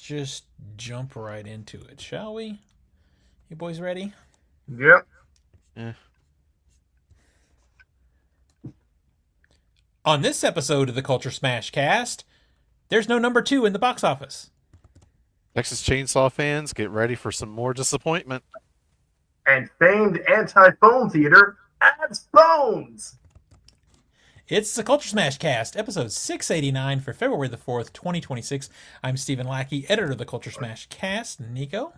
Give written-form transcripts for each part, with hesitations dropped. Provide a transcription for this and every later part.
just jump right into it, shall we? You boys ready? Yep. Eh. On this episode of the Culture Smash cast, there's no number two in the box office. Texas Chainsaw fans, get ready for some more disappointment. And famed anti-phone theater adds phones. It's the Culture Smash cast, episode 689 for February the 4th, 2026. I'm Stephen Lackey, editor of the Culture Smash cast. Nico?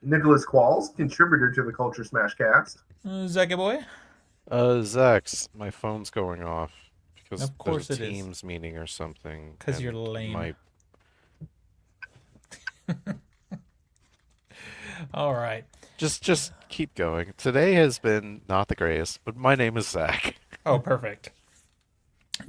Nicholas Qualls, contributor to the Culture Smash cast. Zaki boy? Zax, my phone's going off because Of course there's a it is. Teams meeting or something. Because and you're lame. my- All right. Just keep going. Today has been not the greatest, but my name is Zach. Oh, perfect.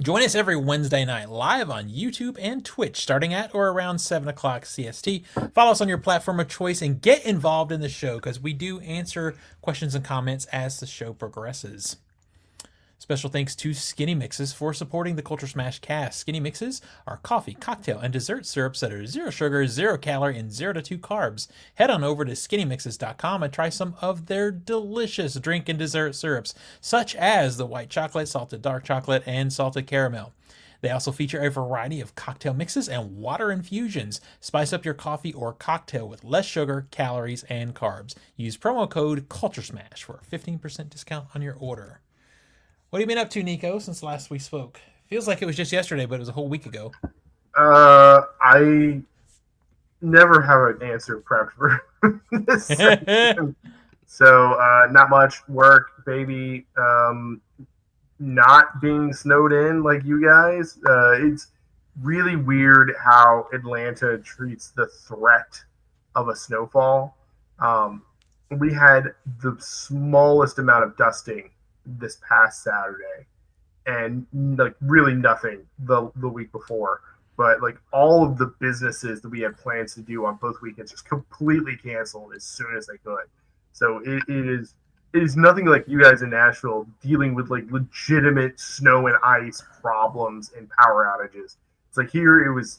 Join us every Wednesday night live on YouTube and Twitch starting at or around 7 o'clock CST. Follow us on your platform of choice and get involved in the show because we do answer questions and comments as the show progresses. Special thanks to Skinny Mixes for supporting the Culture Smash cast. Skinny Mixes are coffee, cocktail, and dessert syrups that are 0 sugar, 0 calorie, and 0 to 2 carbs. Head on over to skinnymixes.com and try some of their delicious drink and dessert syrups, such as the white chocolate, salted dark chocolate, and salted caramel. They also feature a variety of cocktail mixes and water infusions. Spice up your coffee or cocktail with less sugar, calories, and carbs. Use promo code CULTURESMASH for a 15% discount on your order. What have you been up to, Nico, since last we spoke? Feels like it was just yesterday, but it was a whole week ago. I never have an answer prepped for this section. So, not much work, baby. Not being snowed in like you guys. It's really weird how Atlanta treats the threat of a snowfall. We had the smallest amount of dusting this past Saturday, and like really nothing the week before. But like all of the businesses that we had plans to do on both weekends just completely canceled as soon as they could. So it is nothing like you guys in Nashville dealing with like legitimate snow and ice problems and power outages. It's like here it was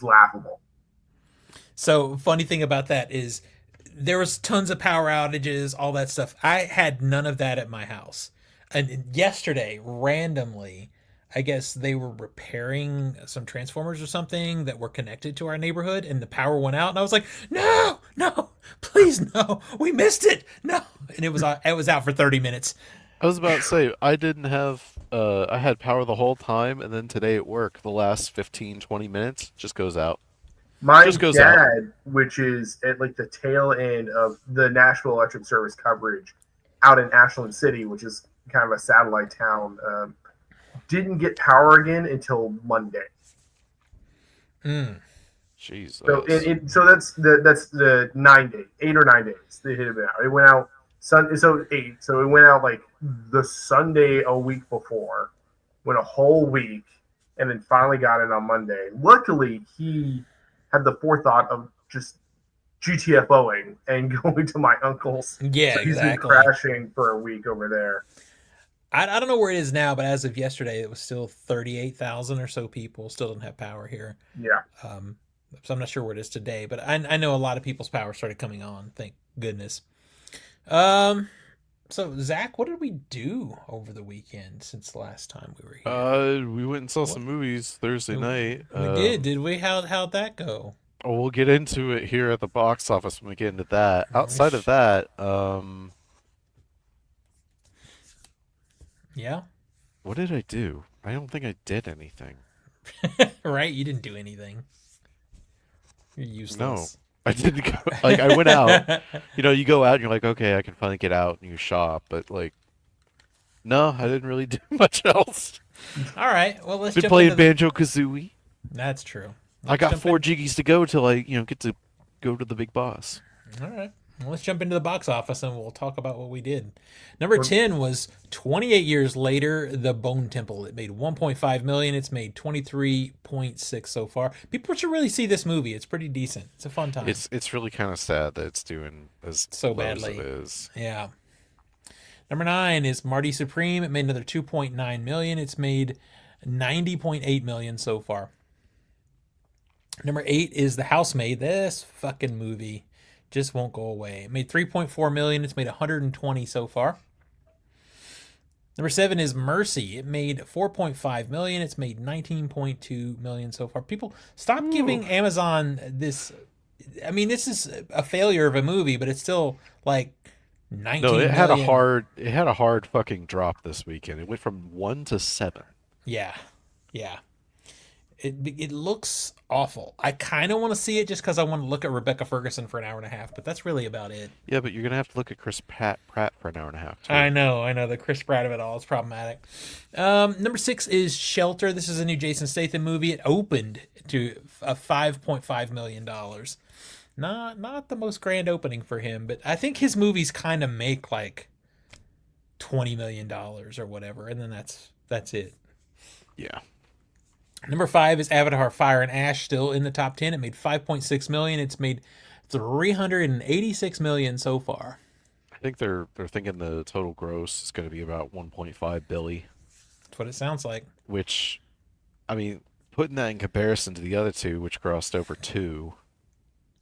laughable. So, funny thing about that is there was tons of power outages, all that stuff. I had none of that at my house. And yesterday, randomly, I guess they were repairing some transformers or something that were connected to our neighborhood, and the power went out. And I was like, "No, no, please, no, we missed it, no!" And it was out for 30 minutes. I was about to say, I didn't have, I had power the whole time, and then today at work, the last 15, 20 minutes just goes out. My Just goes out. dad, which is at like the tail end of the Nashville Electric Service coverage out in Ashland City, which is kind of a satellite town, didn't get power again until Monday. Jesus. So that's the 9 days, 8 or 9 days they hit it out. It went out so 8. So it went out like the Sunday a week before, went a whole week, and then finally got it on Monday. Luckily, he had the forethought of just GTFOing and going to my uncle's. Yeah, So he's exactly. been crashing for a week over there. I don't know where it is now, but as of yesterday, it was still 38,000 or so people still don't have power here. Yeah. So I'm not sure where it is today, but I know a lot of people's power started coming on. Thank goodness. So Zach, what did we do over the weekend since the last time we were here? We went and saw some movies Thursday night. We did. Did we? How'd that go? We'll get into it here at the box office when we get into that. Outside of that, Yeah. what did I do? I don't think I did anything. Right? You didn't do anything. You're useless. I didn't go. Like, I went out. You go out and you're like, okay, I can finally get out and you shop. But, like, no, I didn't really do much else. All right. Well, let's Been jump playing into the... Banjo-Kazooie. That's true. I got 4 jiggies to go till I, get to go to the big boss. All right. Well, let's jump into the box office and we'll talk about what we did. Number 10 was 28 years later, The Bone Temple. It made 1.5 million. It's made 23.6 so far. People should really see this movie. It's pretty decent. It's a fun time. It's really kind of sad that it's doing as So low badly. as it is. Yeah. Number 9 is Marty Supreme. It made another 2.9 million. It's made 90.8 million so far. Number 8 is The Housemaid. This fucking movie just won't go away. It made 3.4 million. It's made 120 so far. Number 7 is Mercy. It made 4.5 million. It's made 19.2 million so far. People, stop giving Amazon this. I mean, this is a failure of a movie, but it's still like 19 No, it had million. a hard fucking drop this weekend. It went from 1 to 7. Yeah, yeah. It looks awful. I kind of want to see it just because I want to look at Rebecca Ferguson for an hour and a half, but that's really about it. Yeah, but you're gonna have to look at Chris Pratt for an hour and a half too. I know. The Chris Pratt of it all is problematic. Number 6 is Shelter. This is a new Jason Statham movie. It opened to a $5.5 million. Not the most grand opening for him, but I think his movies kind of make like $20 million or whatever, and then that's it. Yeah. Number 5 is Avatar: Fire and Ash, still in the top 10. It made 5.6 million. It's made 386 million so far. I think they're thinking the total gross is going to be about 1.5 billion, That's what it sounds like. which, I mean, putting that in comparison to the other two, which crossed over 2,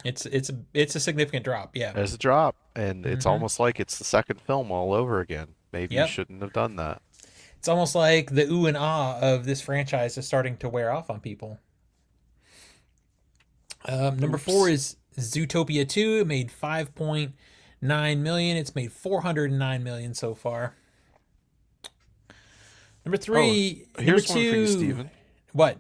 It's a significant drop. Yeah. as a drop, and it's Mhm. almost like it's the second film all over again. Maybe you Yep. shouldn't have done that. It's almost like the ooh and ah of this franchise is starting to wear off on people. Number Oops. 4 is Zootopia 2. It made 5.9 million. It's made 409 million so far. Number 3. Number Here's 2. one for you, Steven. What?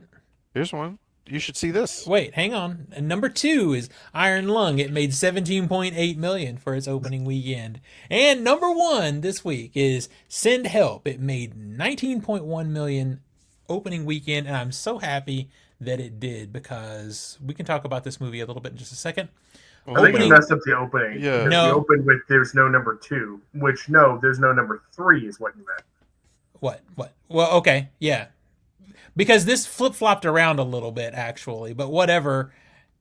Here's one. You should see this. Wait, hang on. And number 2 is Iron Lung. It made 17.8 million for its opening weekend. And number 1 this week is Send Help. It made 19.1 million opening weekend, and I'm so happy that it did because we can talk about this movie a little bit in just a second. I think Opening- you messed up the opening. Yeah. Because No. we opened with there's no number 2, which no, there's no number 3 is what you meant. What? Well, okay, yeah. Because this flip-flopped around a little bit actually, but whatever.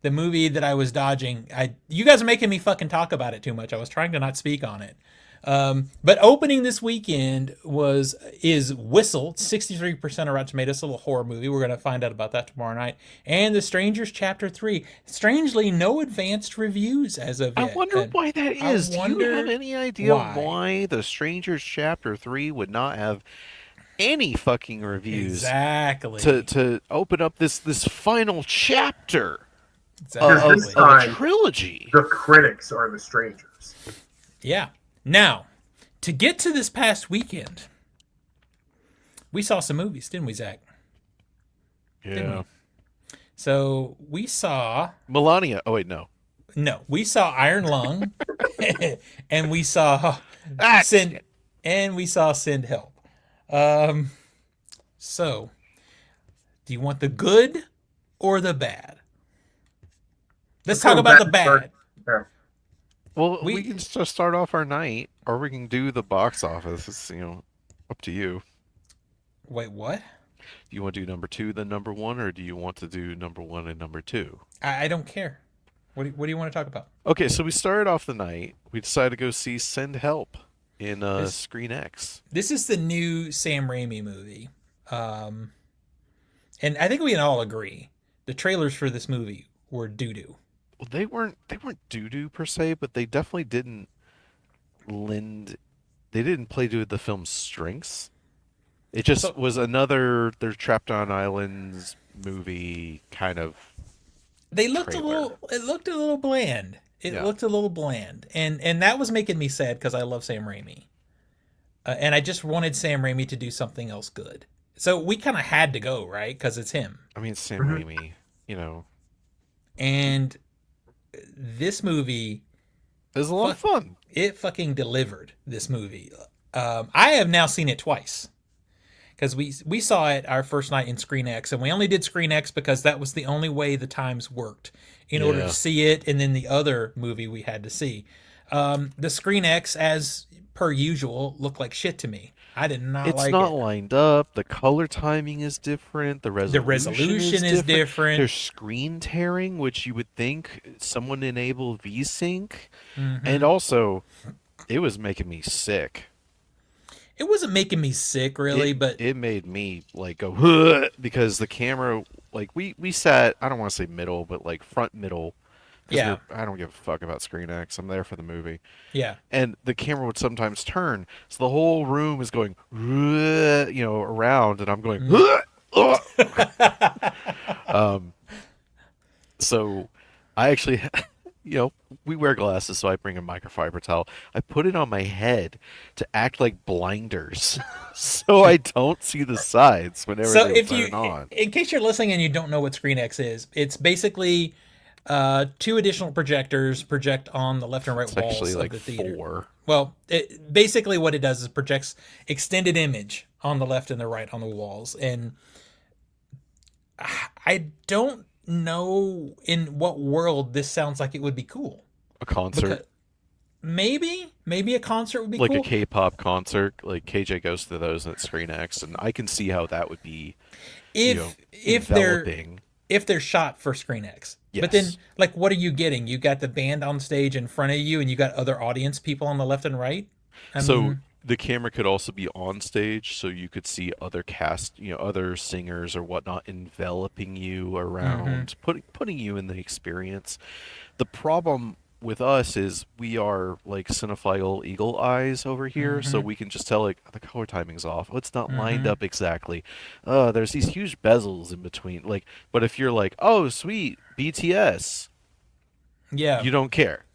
The movie that I was dodging, you guys are making me fucking talk about it too much. I was trying to not speak on it. But opening this weekend is Whistle, 63% of Rotten Tomatoes, a little horror movie. We're going to find out about that tomorrow night. And The Strangers Chapter 3. Strangely, no advanced reviews as of I yet. wonder And why that I is. Do you wonder have any idea why. why The Strangers Chapter 3 would not have any fucking reviews Exactly. to open up this final chapter Exactly. This of time- a trilogy? The critics are the strangers. Yeah. Now, to get to this past weekend, we saw some movies, didn't we, Zach? Yeah. So we saw Melania. Oh wait, no. we saw Iron Lung, and we saw Ah, Send Help. So, do you want the good or the bad? Let's talk go about the back and bad. Yeah. Well, We- we can just start off our night, or we can do the box office. It's up to you. Wait, what? Do you want to do number 2 then number 1, or do you want to do number 1 and number 2? I don't care. What do you want to talk about? Okay, so we started off the night. We decided to go see Send Help in This- Screen X. This is the new Sam Raimi movie. And I think we can all agree the trailers for this movie were doo-doo. Well, they weren't doo-doo per se, but they definitely didn't they didn't play to the film's strengths. It just So- was another they're trapped on islands movie kind of. They looked Trailer. it looked a little bland. It Yeah. looked a little bland. And that was making me sad because I love Sam Raimi. And I just wanted Sam Raimi to do something else good. So we kind of had to go, right? Because it's him. I mean, Sam Mhm. Raimi, And this movie, it was a lot of fun. it fucking delivered this movie. I have now seen it twice. Because we saw it our first night in Screen X, and we only did Screen X because that was the only way the times worked in order Yeah. to see it, and then the other movie we had to see. The Screen X, as per usual, looked like shit to me. I did not It's like not it. lined up. The color timing is different. The resolution is different. There's screen tearing, which you would think someone enabled VSync, Mhm. and also it was making me sick. It wasn't making me sick, really, but It made me like go "Huh," because the camera like we sat, I don't want to say middle, but like front middle, because Yeah, I don't give a fuck about Screen X. I'm there for the movie, yeah. and the camera would sometimes turn, so the whole room is going, around, and I'm going, Mm. um, so I actually, we wear glasses, so I bring a microfiber towel. I put it on my head to act like blinders, so I don't see the sides whenever So they would if you, turn on. in case you're listening and you don't know what ScreenX is, it's basically two additional projectors project on the left and right It's actually walls of like the theater. four. Well, basically what it does is projects extended image on the left and the right on the walls, and I don't know in what world this sounds like it would be cool. A concert, Because maybe a concert would be like a cool K-pop concert, like KJ goes to those at Screen X, and I can see how that would be, if they're enveloping. shot for Screen X. But then, Yes. like, what are you getting? You got the band on stage in front of you, and you got other audience people on the left and right. I So mean, the camera could also be on stage, so you could see other cast, other singers or whatnot enveloping you hmm around, putting you in the experience. The problem with us is we are like cinephile eagle eyes over here, so hmm we can just tell like the color timing's off. Oh, it's not lined hmm up exactly. There's these huge bezels in between. Like, but if you're like, oh, sweet BTS, yeah. you don't care.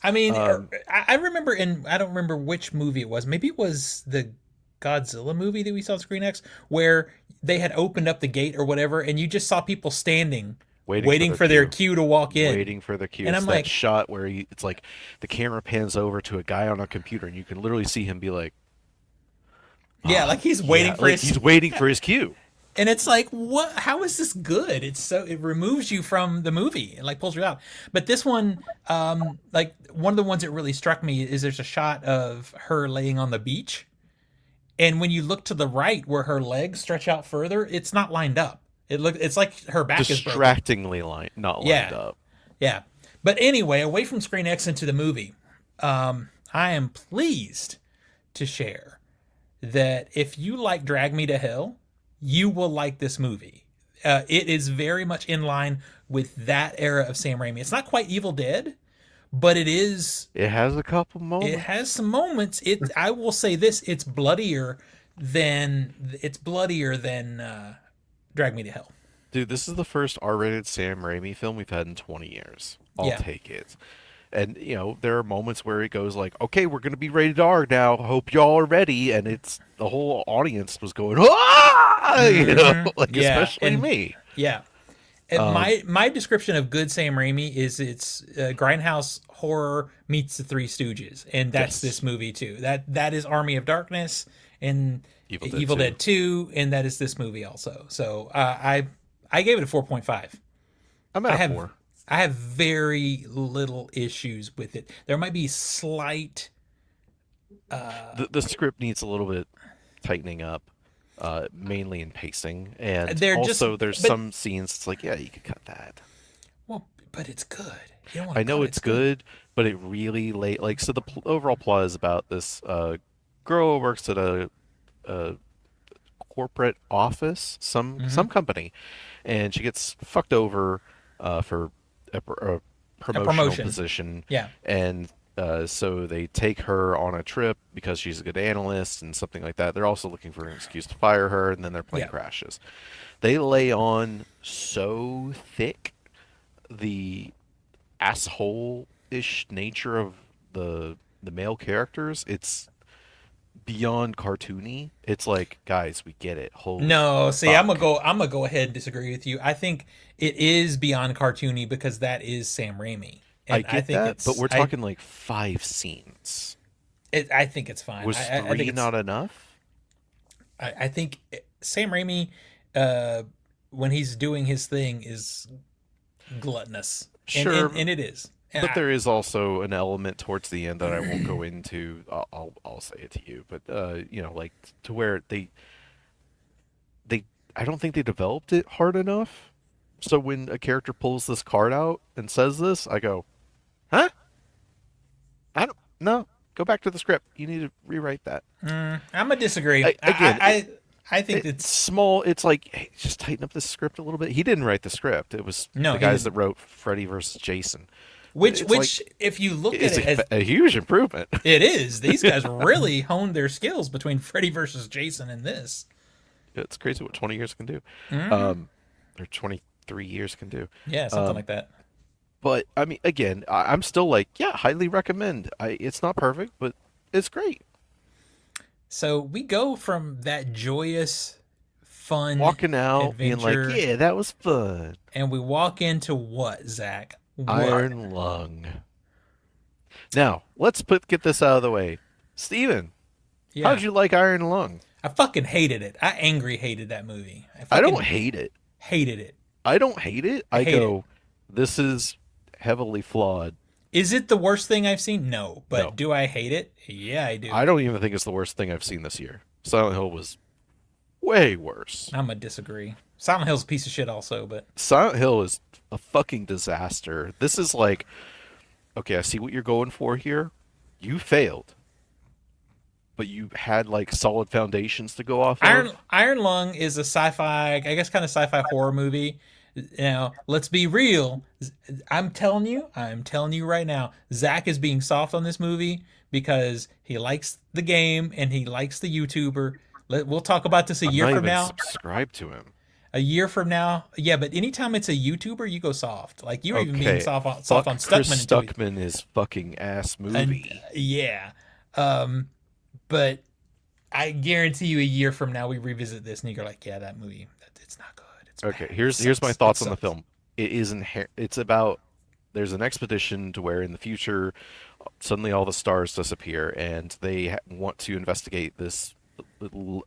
I mean, Um, I remember I don't remember which movie it was. Maybe it was the Godzilla movie that we saw on Screen X, where they had opened up the gate or whatever, and you just saw people standing, Waiting for waiting their for their cue. cue to walk in. Waiting for the cue. And It's I'm that like, shot where it's like the camera pans over to a guy on a computer, and you can literally see him be like, yeah, "Ah, like he's waiting yeah," for like his. he's waiting for his cue. And it's like, what? How is this good? It removes you from the movie and like pulls you out. But this one, like one of the ones that really struck me is there's a shot of her laying on the beach, and when you look to the right where her legs stretch out further, it's not lined up. It's like her back is broken. Distractingly not lined Yeah, up. yeah. But anyway, away from Screen X into the movie, I am pleased to share that if you like Drag Me to Hell, you will like this movie. It is very much in line with that era of Sam Raimi. It's not quite Evil Dead, but it is. It has a couple It has moments. some moments. I will say this: it's bloodier than Drag Me to Hell. Dude, this is the first R-rated Sam Raimi film we've had in 20 years. I'll Yeah, take it. And there are moments where it goes like, "Okay, we're gonna be rated R now. Hope y'all are ready." And it's the whole audience was going, "Ah!" Like yeah, especially and me. yeah. And Um, my description of good Sam Raimi is it's grindhouse horror meets the Three Stooges, and that's yes, this movie too. That is Army of Darkness and Evil Dead Evil 2. Dead 2, and that is this movie also. So I gave it a 4.5. I'm I at a have 4. I have very little issues with it. There might be slight. The script needs a little bit tightening up, mainly in pacing, and They're just, also there's but some scenes. It's like, yeah, you could cut that. well, but it's good. You don't want I to know cut it. it's It's good. good, but it really late. Like, so the overall plot is about this girl who works at a corporate office, some hmm company, and she gets fucked over for a A promotional promotion. position, Yeah. and so they take her on a trip because she's a good analyst and something like that. They're also looking for an excuse to fire her, and then their plane Yeah. crashes. They lay on so thick the asshole-ish nature of the male characters. It's beyond cartoony. It's like, guys, we get it. Holy No, see, fuck. I'm gonna go ahead and disagree with you. I think it is beyond cartoony because that is Sam Raimi, I and get that, but we're I talking like 5 scenes. I think it's fine. Was I think three it's not enough? I think Sam Raimi, uh, when he's doing his thing, is gluttonous, Sure, and it is. And but there is also an element towards the end that I won't go into. I'll say it to you, but like to where they I don't think they developed it hard enough. So when a character pulls this card out and says this, I go, "Huh? I don't know. Go back to the script. You need to rewrite that." I'm gonna disagree. Again, I think It's it's small. It's like, hey, just tighten up the script a little bit. He didn't write the script. It was no, the he guys that didn't. wrote Freddy versus Jason. Which It's like which if you look at it's it as a huge improvement. it is, these guys really honed their skills between Freddy versus Jason and this. It's crazy what 20 years can do, Hmm. or 23 years can do. Yeah, something Um, like that. but I mean, again, I'm still like, yeah, highly recommend. It's not perfect, but it's great. So we go from that joyous, fun Walking out, being like, adventure, yeah, that was fun. and we walk into what, Zach? What? Iron Lung. Now, get this out of the way. Steven, how'd Yeah. you like Iron Lung? I fucking hated it. I angry hated that movie. I I don't fucking hate it. hated it. I don't hate it. I I hate it. go, this is heavily flawed. Is it the worst thing I've seen? No. No, But do I hate it? Yeah, I do. I don't even think it's the worst thing I've seen this year. Silent Hill was way worse. I'm gonna disagree. Silent Hill's a piece of shit also, but Silent Hill is a fucking disaster. This is like, okay, I see what you're going for here. You failed, but you had like solid foundations to go off Iron of. Iron Lung is a sci-fi, I guess, kind of sci-fi horror movie. Now, let's be real. I'm telling you right now, Zach is being soft on this movie because he likes the game and he likes the YouTuber. We'll talk about this a I'm year not from even now. subscribed to him. A year from now, yeah. But anytime it's a YouTuber, you go soft. Like you're even being Okay, soft on fuck Chris Stuckman until Stuckman is fucking ass and movie. yeah. Um, but I guarantee you, a year from now, we revisit this, and you're like, "Yeah, that movie, it's not good. It's Okay, bad. It here's my sucks. It thoughts on the sucks." film. It is It's about there's an expedition to where in the future suddenly all the stars disappear and they want to investigate this little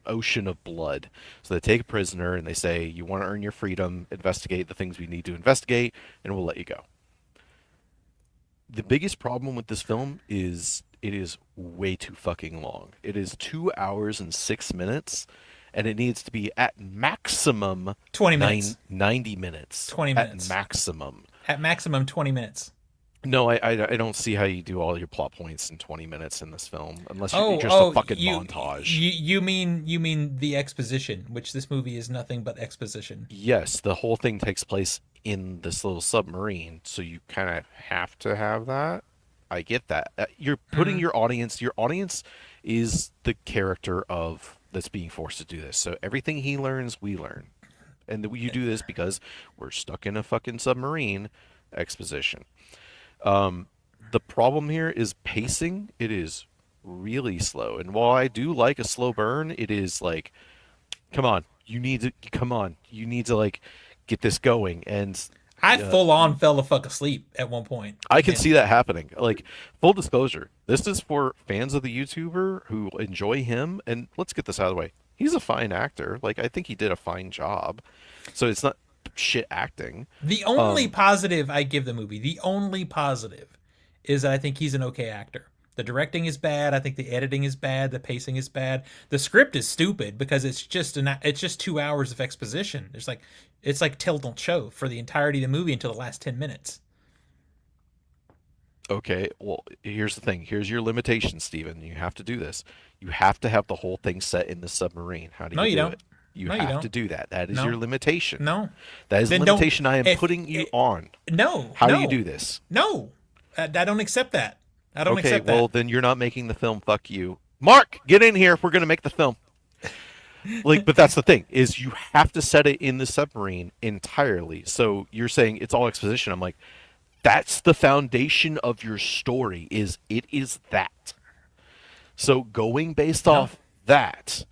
ocean of blood. So they take a prisoner and they say, "You want to earn your freedom? Investigate the things we need to investigate, and we'll let you go." The biggest problem with this film is it is way too fucking long. It is 2 hours and 6 minutes, and it needs to be at maximum 20 minutes. 90 minutes. 20 minutes. At maximum. At maximum, 20 minutes. No, I don't see how you do all your plot points in 20 minutes in this film, unless you're Oh, just a oh, fucking you, montage. you mean the exposition, which this movie is nothing but exposition. Yes, the whole thing takes place in this little submarine, so you kind of have to have that. I get that. You're putting Hmm. your audience is the character of that's being forced to do this. So everything he learns, we learn. And you do this because we're stuck in a fucking submarine exposition. Um, the problem here is pacing. It is really slow. And while I do like a slow burn, it is like, come on, you need to like get this going. And I uh, full on fell the fuck asleep at one point. I can Man, see that happening. Like, full disclosure, this is for fans of the YouTuber who enjoy him. And let's get this out of the way. He's a fine actor. Like, I think he did a fine job. So it's not shit acting. the only Um, positive I give the movie, the only positive, is that I think he's an okay actor. The directing is bad. I think the editing is bad. The pacing is bad. The script is stupid because it's just 2 hours of exposition. It's like tell don't show for the entirety of the movie until the last 10 minutes. Okay, well, here's the thing. Here's your limitation, Steven. You have to do this. You have to have the whole thing set in the submarine. How do No, you you do don't. it? You No, you have to don't. do that. That is your No, limitation. no. That is the Then don't. limitation I am If putting you it, on. no, How do you no, do this? no. I don't accept that. I don't Okay, accept well, that. then you're not making the film. Fuck you. Mark, get in here if we're going to make the film. Like, but that's the thing, is you have to set it in the submarine entirely. So you're saying it's all exposition. I'm like, that's the foundation of your story, is it is that. So going based No. off that,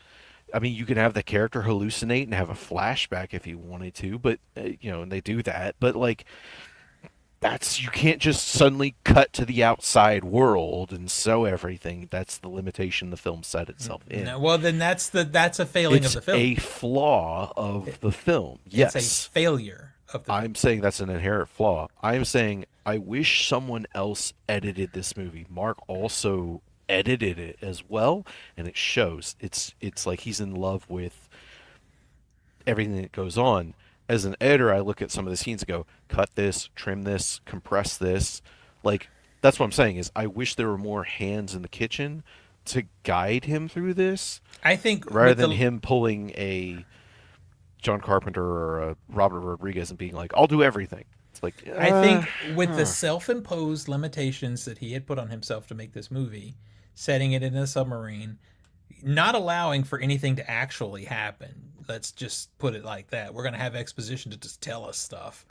I mean, you can have the character hallucinate and have a flashback if you wanted to, but and they do that. But like, that's you can't just suddenly cut to the outside world and sew everything. That's the limitation the film set itself in. No, well, then that's a failing of It's the film. a flaw of the film. It's a Yes, failure of the film. I'm saying that's an inherent flaw. I'm saying I wish someone else edited this movie. Mark also edited it as well, and it shows. It's like he's in love with everything that goes on. As an editor, I look at some of the scenes and go, cut this, trim this, compress this. Like, that's what I'm saying is I wish there were more hands in the kitchen to guide him through this I think rather than him pulling a John Carpenter or a Robert Rodriguez and being like, "I'll do everything." It's like, I think with the self-imposed limitations that he had put on himself to make this movie, setting it in a submarine, not allowing for anything to actually happen. Let's just put it like that. We're going to have exposition to just tell us stuff.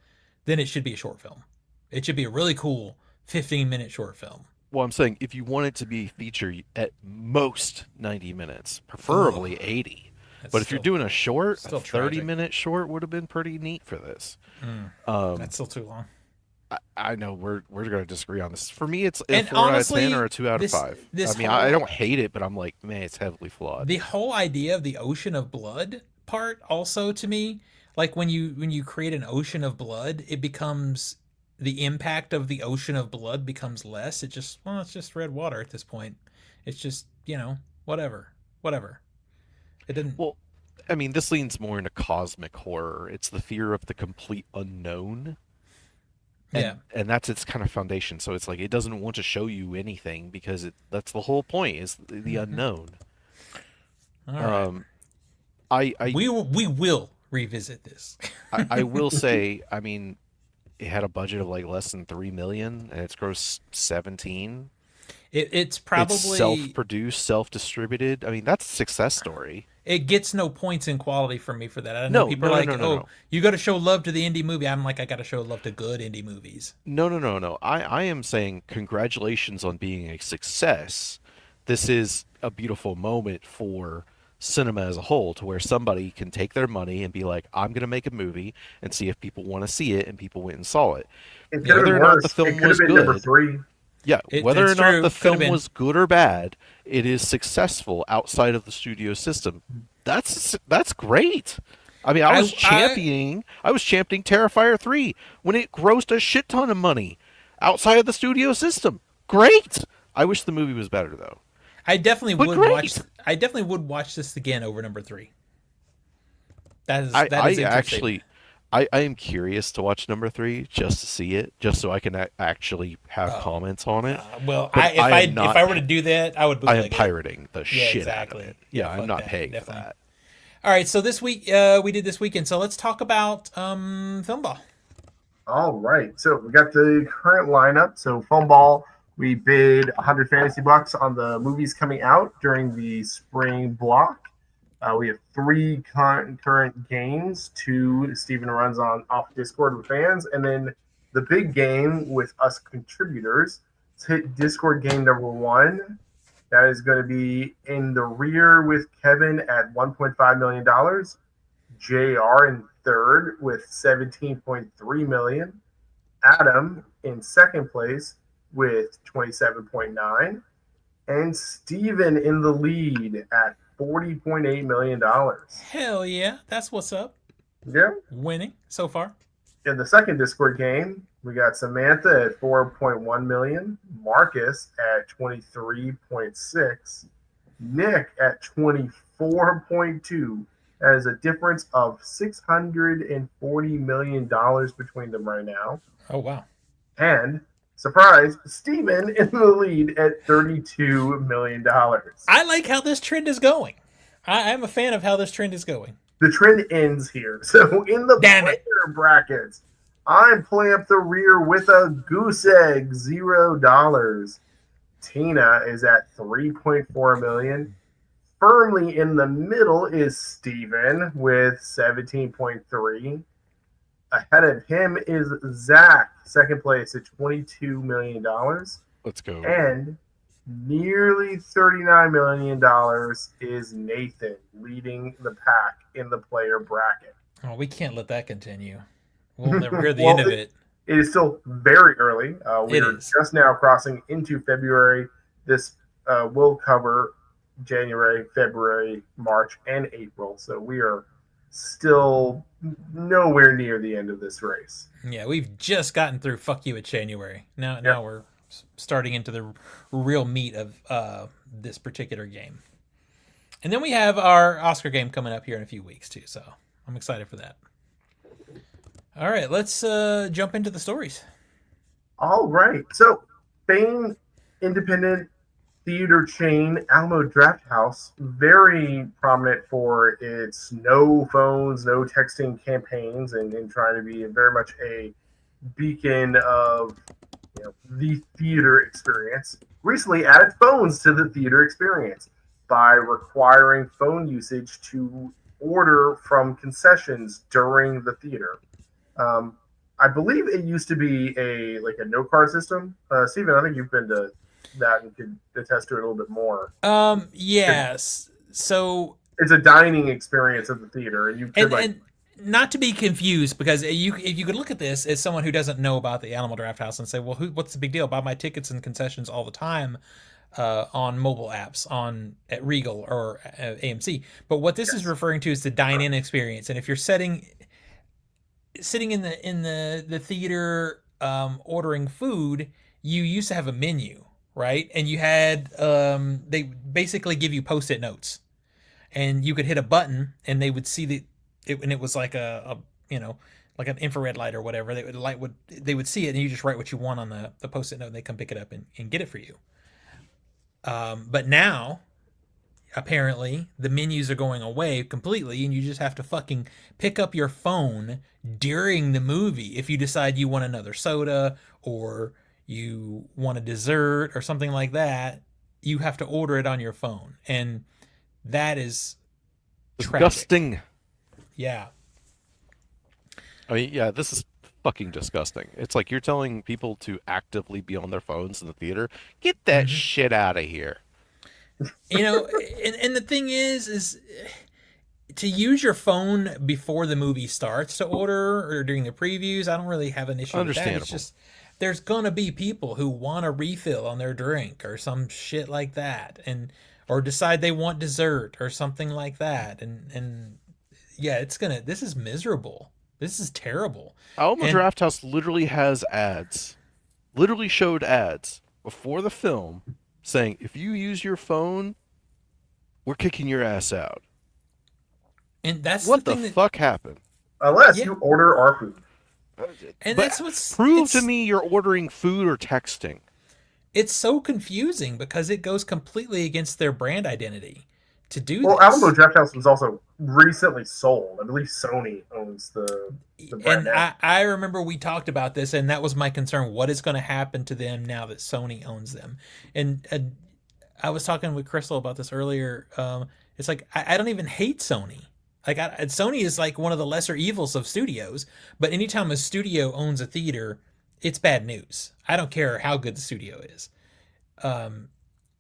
Then it should be a short film. It should be a really cool 15-minute short film. well, I'm saying if you want it to be a feature, at most 90 minutes, preferably 80. But if you're doing a short, a 30-minute short would have been pretty neat for this. That's still too long. I know we're going to disagree on this. For me, it's a And 4 honestly, out of 10 or a 2 out of 5. I mean, I don't hate it, but I'm like, man, it's heavily flawed. The whole idea of the ocean of blood part also to me, like when you create an ocean of blood, it becomes the impact of the ocean of blood becomes less. It's just red water at this point. It's just, whatever. It didn't. Well, I mean, this leans more into cosmic horror. It's the fear of the complete unknown. And that's its kind of foundation. So it's like it doesn't want to show you anything because that's the whole point is the unknown. All right. We will revisit this. I will say, I mean, it had a budget of like less than 3 million and it's grossed 17. It's probably self-produced, self-distributed. I mean, that's a success story. It gets no points in quality for me for that. I know people are like, "Oh, you got to show love to the indie movie." I'm like, I got to show love to good indie movies. No. I am saying congratulations on being a success. This is a beautiful moment for cinema as a whole, to where somebody can take their money and be like, "I'm going to make a movie and see if people want to see it," and people went and saw it. Whether or not the film was good. Number 3. Yeah, whether or not the film was good or bad, it is successful outside of the studio system. That's great. I mean, I was championing Terrifier 3 when it grossed a shit ton of money outside of the studio system. Great. I wish the movie was better though. I definitely would watch this again over number 3. That is interesting. I am curious to watch number 3 just to see it, just so I can actually have comments on it. If I were to do that, I would. I am pirating the shit out of it. Yeah, I'm not paying for that. All right, so this week we did this weekend. So let's talk about Film Ball. All right, so we got the current lineup. So Film Ball, we bid $100 fantasy bucks on the movies coming out during the spring block. We have 3 current games. 2 Steven runs on off Discord with fans, and then the big game with us contributors. Let's hit Discord game number 1. That is going to be In the Rear with Kevin at $1.5 million. JR in third with $17.3 million. Adam in second place with $27.9. And Steven in the lead at $40.8 million. Hell yeah, that's what's up. Yeah. Winning so far. In the second Discord game, we got Samantha at $4.1 million, Marcus at $23.6, Nick at $24.2. That is a difference of $640 million between them right now. Oh, wow. And surprise, Steven in the lead at $32 million. I like how this trend is going. I'm a fan of how this trend is going. The trend ends here. So in the player brackets, I'm playing up the rear with a goose egg, $0. Tina is at $3.4 million. Firmly in the middle is Steven with $17.3. Ahead of him is Zach, second place at $22 million. Let's go. And nearly $39 million is Nathan, leading the pack in the player bracket. Oh, we can't let that continue. We'll never hear the end of it. It is still very early. We are just now crossing into February. This will cover January, February, March, and April. So we are still nowhere near the end of this race. Yeah, we've just gotten through Fuck You at January. Now we're starting into the real meat of this particular game. And then we have our Oscar game coming up here in a few weeks too, so I'm excited for that. All right, let's jump into the stories. All right. So, famed independent theater chain Alamo Drafthouse, very prominent for its no phones, no texting campaigns, and trying to be very much a beacon of the theater experience, recently added phones to the theater experience by requiring phone usage to order from concessions during the theater. Um, I believe it used to be a no card system. Steven, I think you've been to that and could attest to it a little bit more. Yes. So It's a dining experience at the theater, and you could like and not to be confused, because you if you could look at this as someone who doesn't know about the Animal Draft House and say, well, what's the big deal? Buy my tickets and concessions all the time on mobile apps on at Regal or AMC. But what this is yes, referring to is the dine-in experience. And if you're sitting in the theater ordering food, you used to have a menu, right? And you had they basically give you post-it notes, and you could hit a button, and they would see and it was like a like an infrared light or whatever. They would see it, and you just write what you want on the post-it note, and they come pick it up and get it for you. But now apparently the menus are going away completely, and you just have to fucking pick up your phone during the movie if you decide you want another soda or you want a dessert or something like that. You have to order it on your phone, and that is tragic. Disgusting. Yeah. I mean, yeah, this is fucking disgusting. It's like you're telling people to actively be on their phones in the theater. Get that Hmm. shit out of here. And the thing is to use your phone before the movie starts to order or during the previews. I don't really have an issue with that. It's Understandable. just there's gonna be people who want a refill on their drink or some shit like that, and or decide they want dessert or something like that, and yeah, this is miserable. This is terrible. Alamo And Drafthouse literally has ads, literally showed ads before the film saying, if you use your phone, we're kicking your ass out. that's the What the thing that fuck happened? unless yeah, you order our food. and But that's what's prove to me you're ordering food or texting. it's so confusing because it goes completely against their brand identity to do Well, Alamo this. Drafthouse was also recently sold. I believe Sony owns the brand And now. I remember we talked about this, and that was my concern. What is going to happen to them now that Sony owns them? And I was talking with Crystal about this earlier. It's like I don't even hate Sony. Like Sony is like one of the lesser evils of studios. But anytime a studio owns a theater, it's bad news. I don't care how good the studio is. Um,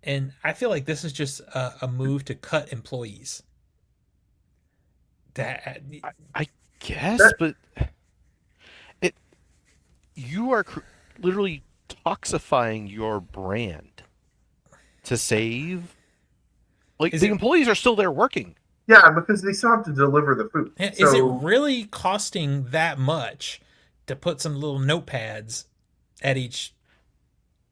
and I feel like this is just a move to cut employees. That I guess, That but it you are literally toxifying your brand to save. Like is the it employees are still there working. yeah, because they still have to deliver the food. is it So really costing that much to put some little notepads at each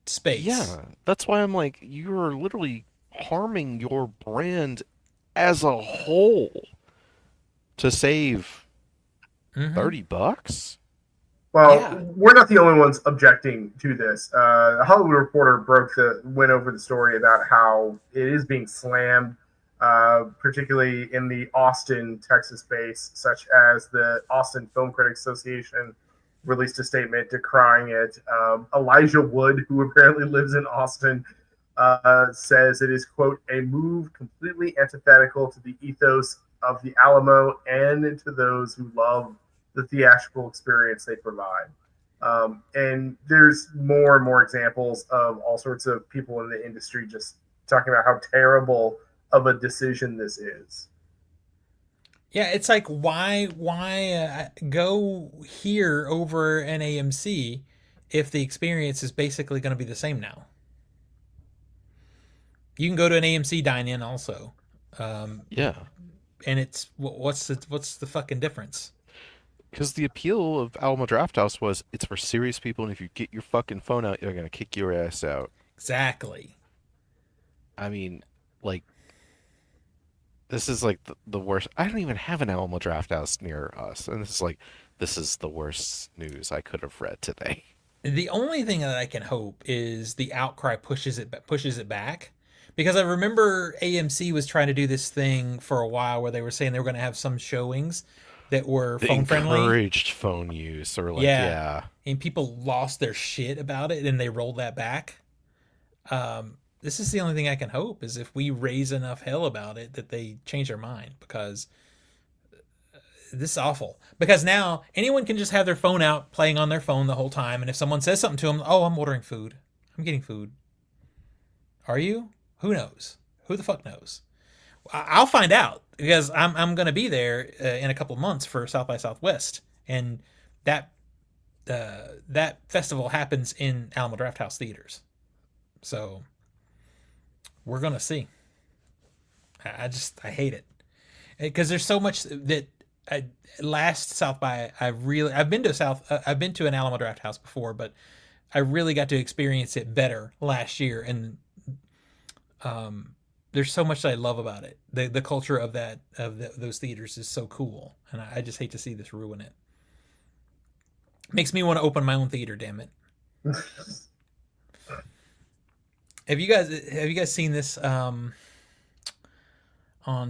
space? Yeah, that's why I'm like, you are literally harming your brand as a whole to save Mm-hmm. $30. well, Yeah. we're not the only ones objecting to this. A Hollywood Reporter went over the story about how it is being slammed, particularly in the Austin, Texas base, such as the Austin Film Critics Association released a statement decrying it. Elijah Wood, who apparently lives in Austin, says it is, quote, a move completely antithetical to the ethos of the Alamo and to those who love the theatrical experience they provide. And there's more and more examples of all sorts of people in the industry just talking about how terrible of a decision this is. Yeah, it's like why go here over an AMC if the experience is basically going to be the same now? You can go to an AMC dine-in also, um, Yeah, and it's what's the fucking difference? because the appeal of Alamo Drafthouse was it's for serious people, and if you get your fucking phone out, they're gonna kick your ass out. Exactly. I mean, like this is like the worst. I don't even have an Alamo Drafthouse near us, and this is the worst news I could have read today. The only thing that I can hope is the outcry pushes it back, Because I remember AMC was trying to do this thing for a while where they were saying they were going to have some showings that were The phone friendly. encouraged phone use, or like, Yeah. yeah. And people lost their shit about it and they rolled that back. This is the only thing I can hope is if we raise enough hell about it that they change their mind, because this is awful. Because now anyone can just have their phone out playing on their phone the whole time. And if someone says something to them, oh, I'm ordering food. I'm getting food. Are you? Who knows? Who the fuck knows? I'll find out because I'm going to be there in a couple of months for South by Southwest, and that that festival happens in Alamo Drafthouse theaters. So we're gonna see. I hate it because there's so much that last South by I've been to I've been to an Alamo Drafthouse before, but I really got to experience it better last year, and there's so much that I love about it. The culture of those theaters is so cool, and I just hate to see this ruin it. Makes me want to open my own theater. Damn it! Have you guys seen this on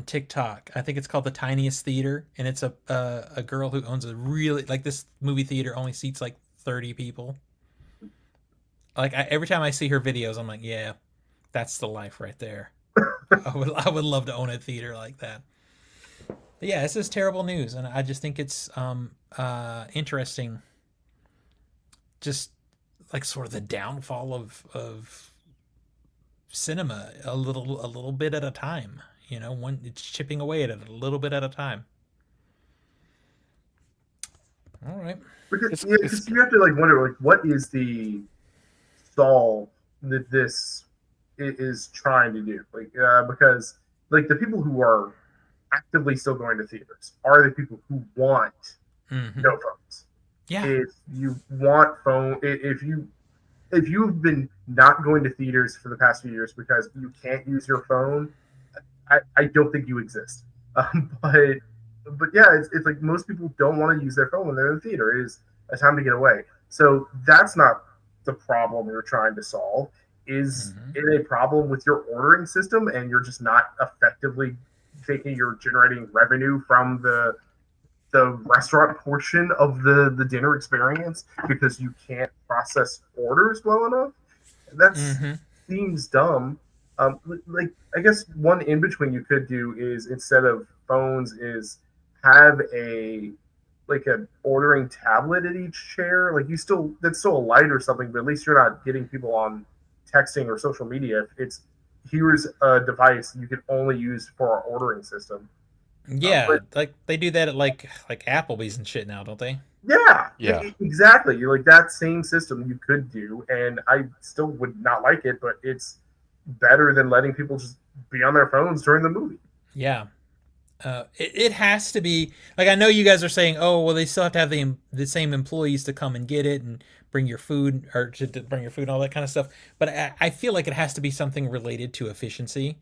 TikTok? I think it's called The Tiniest Theater, and it's a girl who owns a really, like, this movie theater only seats like 30 people. Like, every time I see her videos, I'm like, yeah, that's the life right there. I would love to own a theater like that. But yeah, this is terrible news, and I just think it's interesting. Just like sort of the downfall of cinema, a little bit at a time. You know, one it's chipping away at it a little bit at a time. All right. Because, yeah, because you have to like wonder like what is the solve that this is trying to do, like because like the people who are actively still going to theaters are the people who want no phones. Yeah. If you want phone, if you've been not going to theaters for the past few years because you can't use your phone, I don't think you exist. But yeah, it's like most people don't want to use their phone when they're in the theater. It is a time to get away. So that's not the problem you're trying to solve. Is it a problem with your ordering system and you're just not effectively thinking you're generating revenue from the restaurant portion of the dinner experience because you can't process orders well enough? That seems dumb. Like I guess one in between you could do is instead of phones is have a like an ordering tablet at each chair. Like that's still a light or something, but at least you're not getting people on texting or social media. It's here's a device you can only use for our ordering system. Yeah, like they do that at like Applebee's and shit now, don't they? Yeah. Exactly. You're like that same system you could do, and I still would not like it, but it's better than letting people just be on their phones during the movie. Yeah. It has to be like, I know you guys are saying, oh well, they still have to have the same employees to come and get it and bring your food or to bring your food and all that kind of stuff. But I feel like it has to be something related to efficiency,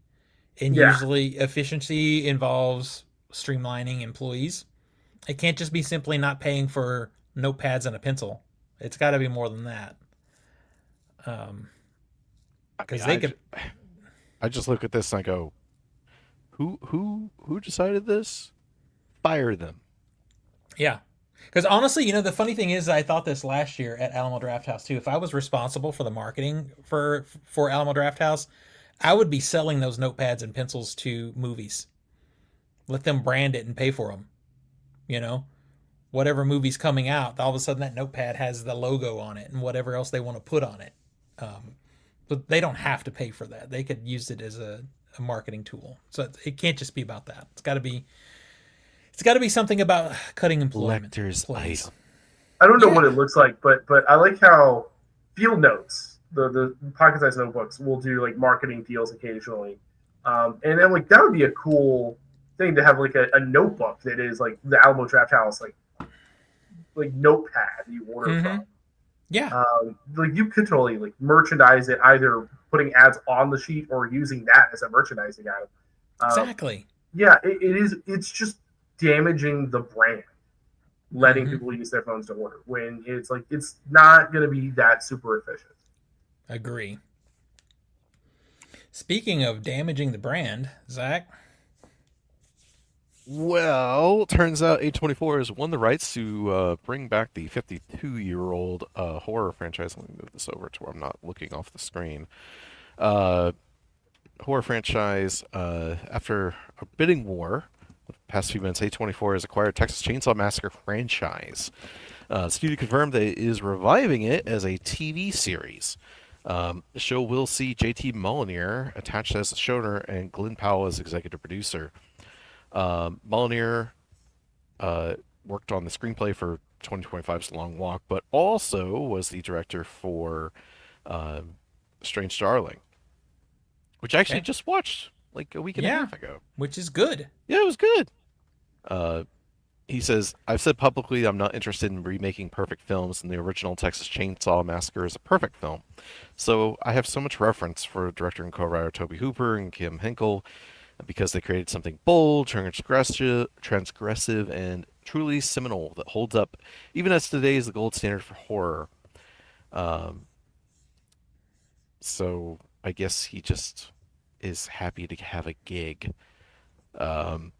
and usually efficiency involves streamlining employees. It can't just be simply not paying for notepads and a pencil. It's got to be more than that. Because I just look at this and I go, who decided this? Fire them. Yeah. Because honestly, you know, the funny thing is, I thought this last year at Alamo Drafthouse too. If I was responsible for the marketing for Alamo Drafthouse, I would be selling those notepads and pencils to movies. Let them brand it and pay for them. You know, whatever movie's coming out, all of a sudden that notepad has the logo on it and whatever else they want to put on it. But they don't have to pay for that. They could use it as a marketing tool. So it can't just be about that. It's got to be something about cutting employment. Collector's item. I don't know what it looks like, but I like how Field Notes, the pocket-sized notebooks, will do like marketing deals occasionally, and then like that would be a cool thing to have like a notebook that is like the Alamo Drafthouse like notepad you order from. Yeah. Like you could totally like merchandise it, either putting ads on the sheet or using that as a merchandising item. Exactly. Yeah, it is. It's just damaging the brand, letting people use their phones to order when it's like it's not going to be that super efficient. Agree. Speaking of damaging the brand, Zach. Well, turns out A24 has won the rights to bring back the 52-year-old horror franchise. Let me move this over to where I'm not looking off the screen. Uh, Horror franchise, after a bidding war the past few months, A24 has acquired Texas Chainsaw Massacre franchise. The studio confirmed that it is reviving it as a TV series. The show will see JT Molyneux attached as the showrunner and Glenn Powell as executive producer. Molyneux worked on the screenplay for 2025's Long Walk, but also was the director for Strange Darling, which I actually Okay. just watched like a week and a Yeah, half ago. which is good. Yeah, it was good. Uh, he says, I've said publicly I'm not interested in remaking perfect films, and the original Texas Chainsaw Massacre is a perfect film. So I have so much reference for director and co-writer Toby Hooper and Kim Henkel because they created something bold, transgressive, and truly seminal that holds up even as today is the gold standard for horror. Um, so I guess he just is happy to have a gig. Um,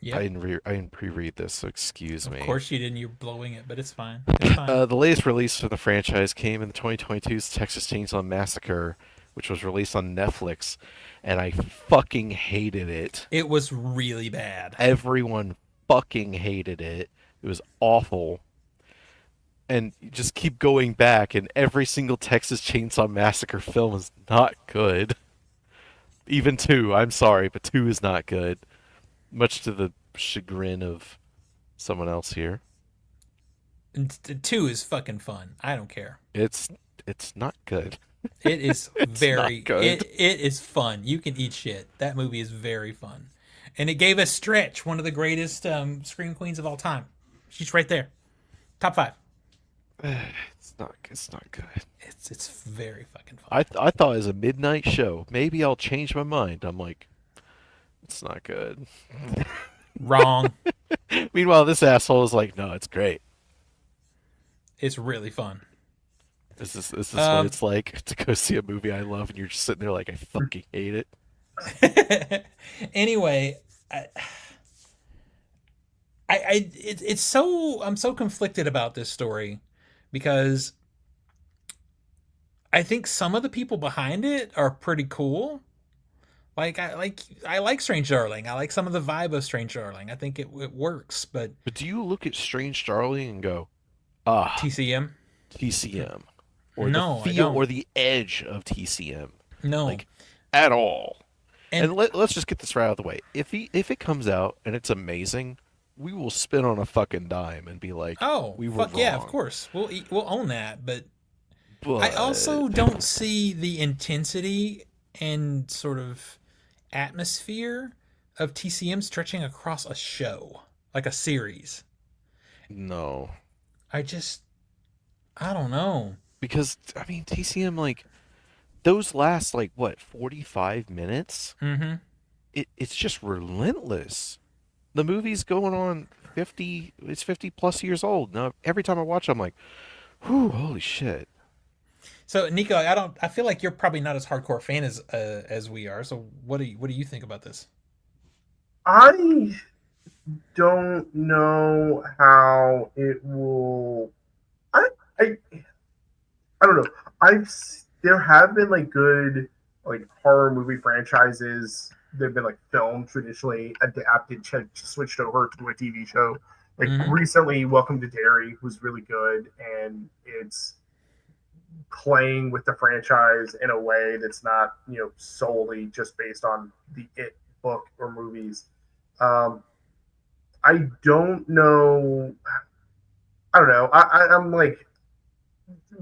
Yep. I didn't pre-read this, so excuse Of me. course you didn't. You're blowing it, but it's fine. It's fine. The latest release for the franchise came in the 2022's Texas Chainsaw Massacre, which was released on Netflix, and I fucking hated it. It was really bad. Everyone fucking hated it. It was awful. And you just keep going back, and every single Texas Chainsaw Massacre film is not good. Even two, I'm sorry, but two is not good. Much to the chagrin of someone else here. And two is fucking fun. I don't care. It's it's not good. It is It's not very good. it is fun. You can eat shit. That movie is very fun. And it gave us Stretch, one of the greatest scream queens of all time. She's right there. Top 5. It's not good. It's very fucking fun. I thought it was a midnight show. Maybe I'll change my mind. I'm like, it's not good. Wrong. Meanwhile, this asshole is like, no, it's great. It's really fun. This is what Um it's like to go see a movie I love, and you're just sitting there like, I fucking hate it. anyway, it's so I'm so conflicted about this story because I think some of the people behind it are pretty cool. I like Strange Darling. I like some of the vibe of Strange Darling. I think it works, but But do you look at Strange Darling and go, ah, TCM? TCM, or the No, I feel don't. or the edge of TCM, No. like at all? And And let's just get this right out of the way. If it comes out and it's amazing, we will spin on a fucking dime and be like, oh, we were fuck yeah, of wrong. course. We'll own that, but I But also don't see the intensity and sort of atmosphere of TCM stretching across a show, like a series. no, I just, I don't know. because I mean TCM, like those last like what 45 minutes, Mm-hmm. it's just relentless. The movie's going on 50, it's 50 plus years old now. Every time I watch I'm like, whew, holy shit. So Nico, I feel like you're probably not as hardcore fan as we are. So what do you think about this? I don't know how it will. I I I don't know. There have been like good like horror movie franchises. They've been like filmed traditionally adapted, switched over to a TV show. Like Mm-hmm. recently, Welcome to Derry was really good, and it's playing with the franchise in a way that's not solely just based on the It book or movies. Um, I don't know. I don't know. I'm like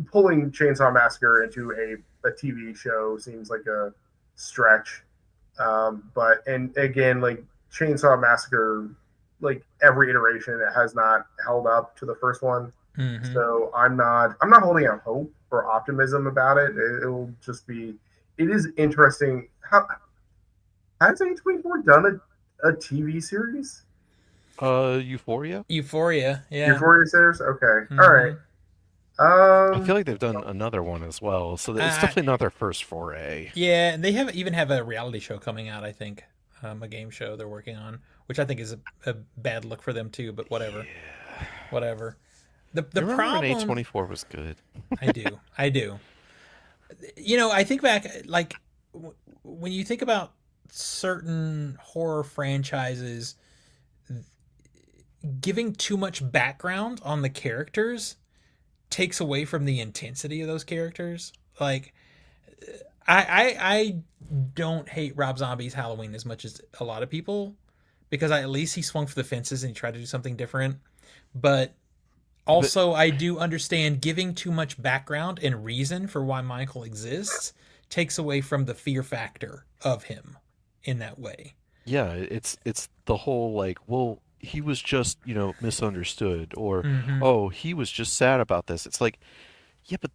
pulling Chainsaw Massacre into a TV show seems like a stretch. But and again, like Chainsaw Massacre, like every iteration, it has not held up to the first one. Mm-hmm. So I'm not holding out hope or optimism about it. It will just be. It is interesting. How has A24 done a TV series? Euphoria. Euphoria, yeah. Euphoria series? Okay, all right. Mm-hmm. I feel Um, like they've done another one as well, so it's Uh, definitely not their first foray. yeah, and they have a reality show coming out. I think a game show they're working on, which I think is a bad look for them too. But whatever, Yeah. whatever. The You remember when problem A24 was good? I do. You know, I think back like when you think about certain horror franchises giving too much background on the characters takes away from the intensity of those characters. Like I don't hate Rob Zombie's Halloween as much as a lot of people because at least he swung for the fences and he tried to do something different. But But also, I do understand giving too much background and reason for why Michael exists takes away from the fear factor of him in that way. yeah, it's the whole like, well, he was just, misunderstood, or Mm-hmm. oh, he was just sad about this. It's like, yeah, but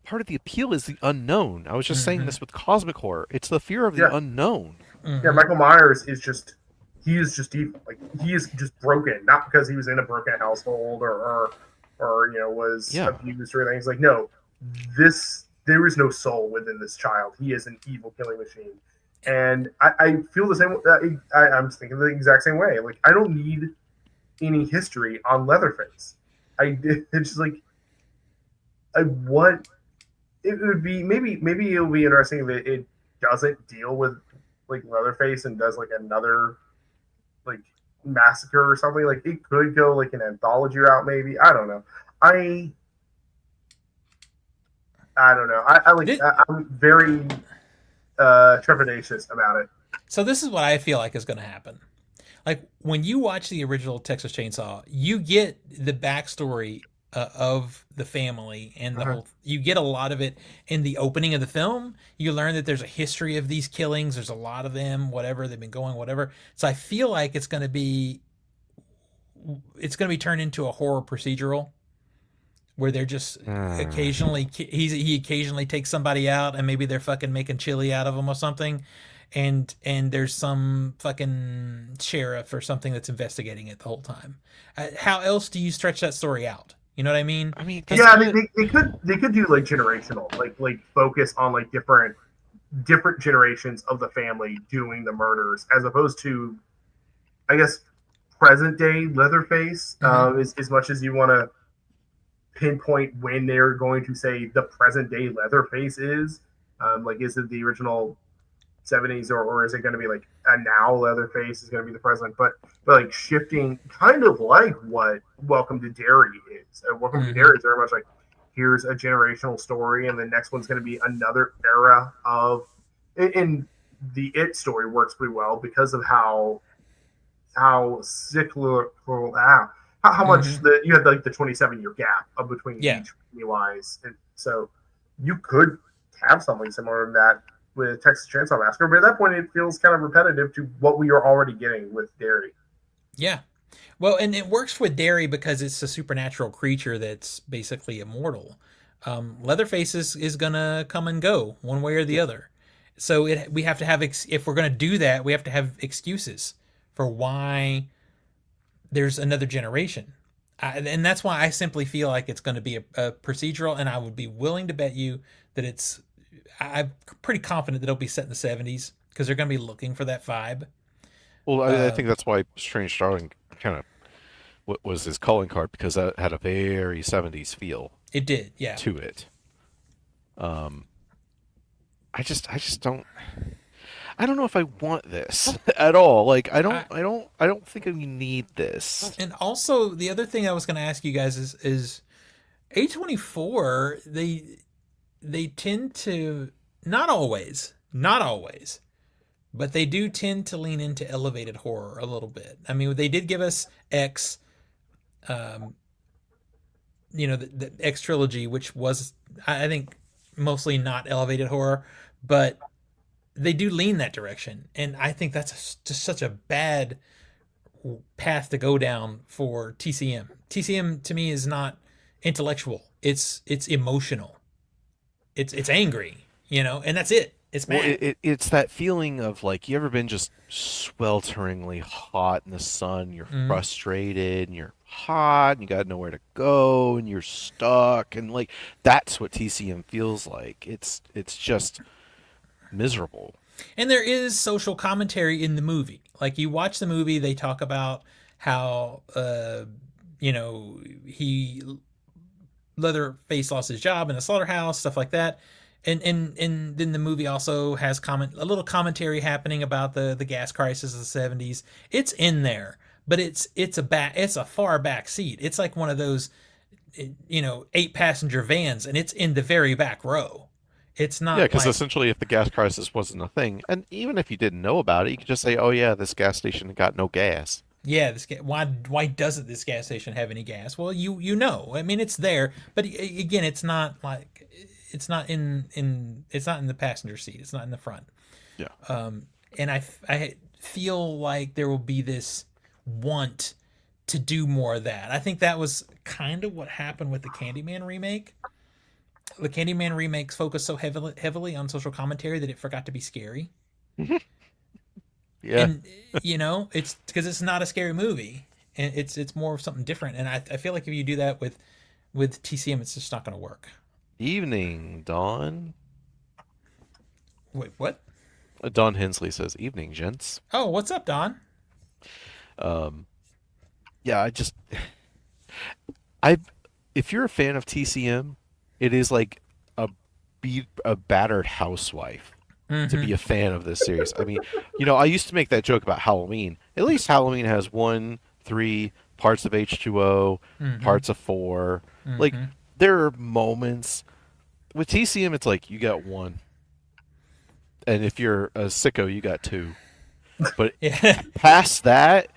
part of the appeal is the unknown. I was just saying Mm-hmm. this with cosmic horror. It's the fear of the yeah, unknown. yeah. Mm-hmm. Michael Myers is just he is just evil. Like he is just broken, not because he was in a broken household or was Yeah. abused or anything. He's like, no, this there is no soul within this child. He is an evil killing machine. And I feel the same. I'm just thinking the exact same way. Like I don't need any history on Leatherface. It's just like I want. It would be maybe it'll be interesting if it doesn't deal with like Leatherface and does like another like massacre or something. Like it could go like an anthology route. Maybe I don't know. I I don't know. Did, I'm very trepidatious about it. so this is what I feel like is going to happen. Like when you watch the original Texas Chainsaw, you get the backstory of the family and the Uh-huh. whole. You get a lot of it in the opening of the film. You learn that there's a history of these killings. There's a lot of them. Whatever they've been going, whatever. So I feel like it's going to be turned into a horror procedural where they're just Mm. occasionally he occasionally takes somebody out and maybe they're fucking making chili out of them or something, and there's some fucking sheriff or something that's investigating it the whole time. How else do you stretch that story out? You know what I mean? I mean, And that's Yeah, what. they could do like generational, like focus on like different generations of the family doing the murders as opposed to I guess present day Leatherface. mm-hmm, As much as you want to pinpoint when they're going to say the present day Leatherface is, like is it the original 70s or is it going to be like a now Leatherface is going to be the present? But like shifting, kind of like what Welcome to Derry is. Welcome to mm-hmm, Derry is very much like here's a generational story, and the next one's going to be another era of. And the It story works pretty well because of how cyclical how much mm-hmm. you had like the 27-year gap between Yeah, each Pennywise, and so you could have something similar to that with Texas Chainsaw Massacre, but at that point it feels kind of repetitive to what we are already getting with Derry. yeah. Well, and it works with Derry because it's a supernatural creature that's basically immortal. Leatherface is gonna come and go one way or the other. So we have to have if we're gonna do that, we have to have excuses for why there's another generation. And that's why I simply feel like it's going to be a procedural, and I would be willing to bet you that I'm pretty confident that it'll be set in the 70s because they're going to be looking for that vibe. Well, I think Um, that's why Strange Darling kind of was his calling card because that had a very 70s feel it did, yeah. to it. Um, I just I don't know if I want this at all. Like I, I don't think we need this. and also the other thing I was going to ask you guys is A24 they tend to not always, but they do tend to lean into elevated horror a little bit. I mean, they did give us X, um, the X trilogy, which was I think mostly not elevated horror, but they do lean that direction, and I think that's just such a bad path to go down for TCM. TCM to me is not intellectual; it's emotional. It's angry, and that's it. It's Well, mad. it's that feeling of like you ever been just swelteringly hot in the sun, you're Mm-hmm. frustrated and you're hot and you got nowhere to go and you're stuck and like that's what TCM feels like. It's just miserable. And there is social commentary in the movie. Like you watch the movie, they talk about how he Leatherface lost his job in the slaughterhouse, stuff like that. And then the movie also has a little commentary happening about the gas crisis of the 70s. It's in there, but it's a far back seat. It's like one of those 8 passenger vans, and it's in the very back row. It's Yeah, not because like, essentially if the gas crisis wasn't a thing, and even if you didn't know about it, you could just say, "Oh yeah, this gas station got no gas." yeah, why doesn't this gas station have any gas? Well, you know, I mean, it's there, but again, it's not like it's not in the passenger seat. It's not in the front. Yeah. And I feel like there will be this want to do more of that. I think that was kind of what happened with the Candyman remake. The Candyman remakes focus so heavily on social commentary that it forgot to be scary. Yeah. And it's because it's not a scary movie, and it's more of something different. And I feel like if you do that with TCM, it's just not going to work. Evening, Dawn. Wait, what? Don Hensley says, "Evening, gents." Oh, what's up, Don? Um, yeah, I, if you're a fan of TCM, it is like a battered housewife to be a fan of this series. I mean, I used to make that joke about Halloween. At least Halloween has 1, 3 parts of H2O, parts of 4. Like, there are moments with TCM. It's like you got 1, and if you're a sicko, you got 2. But Yeah. past that,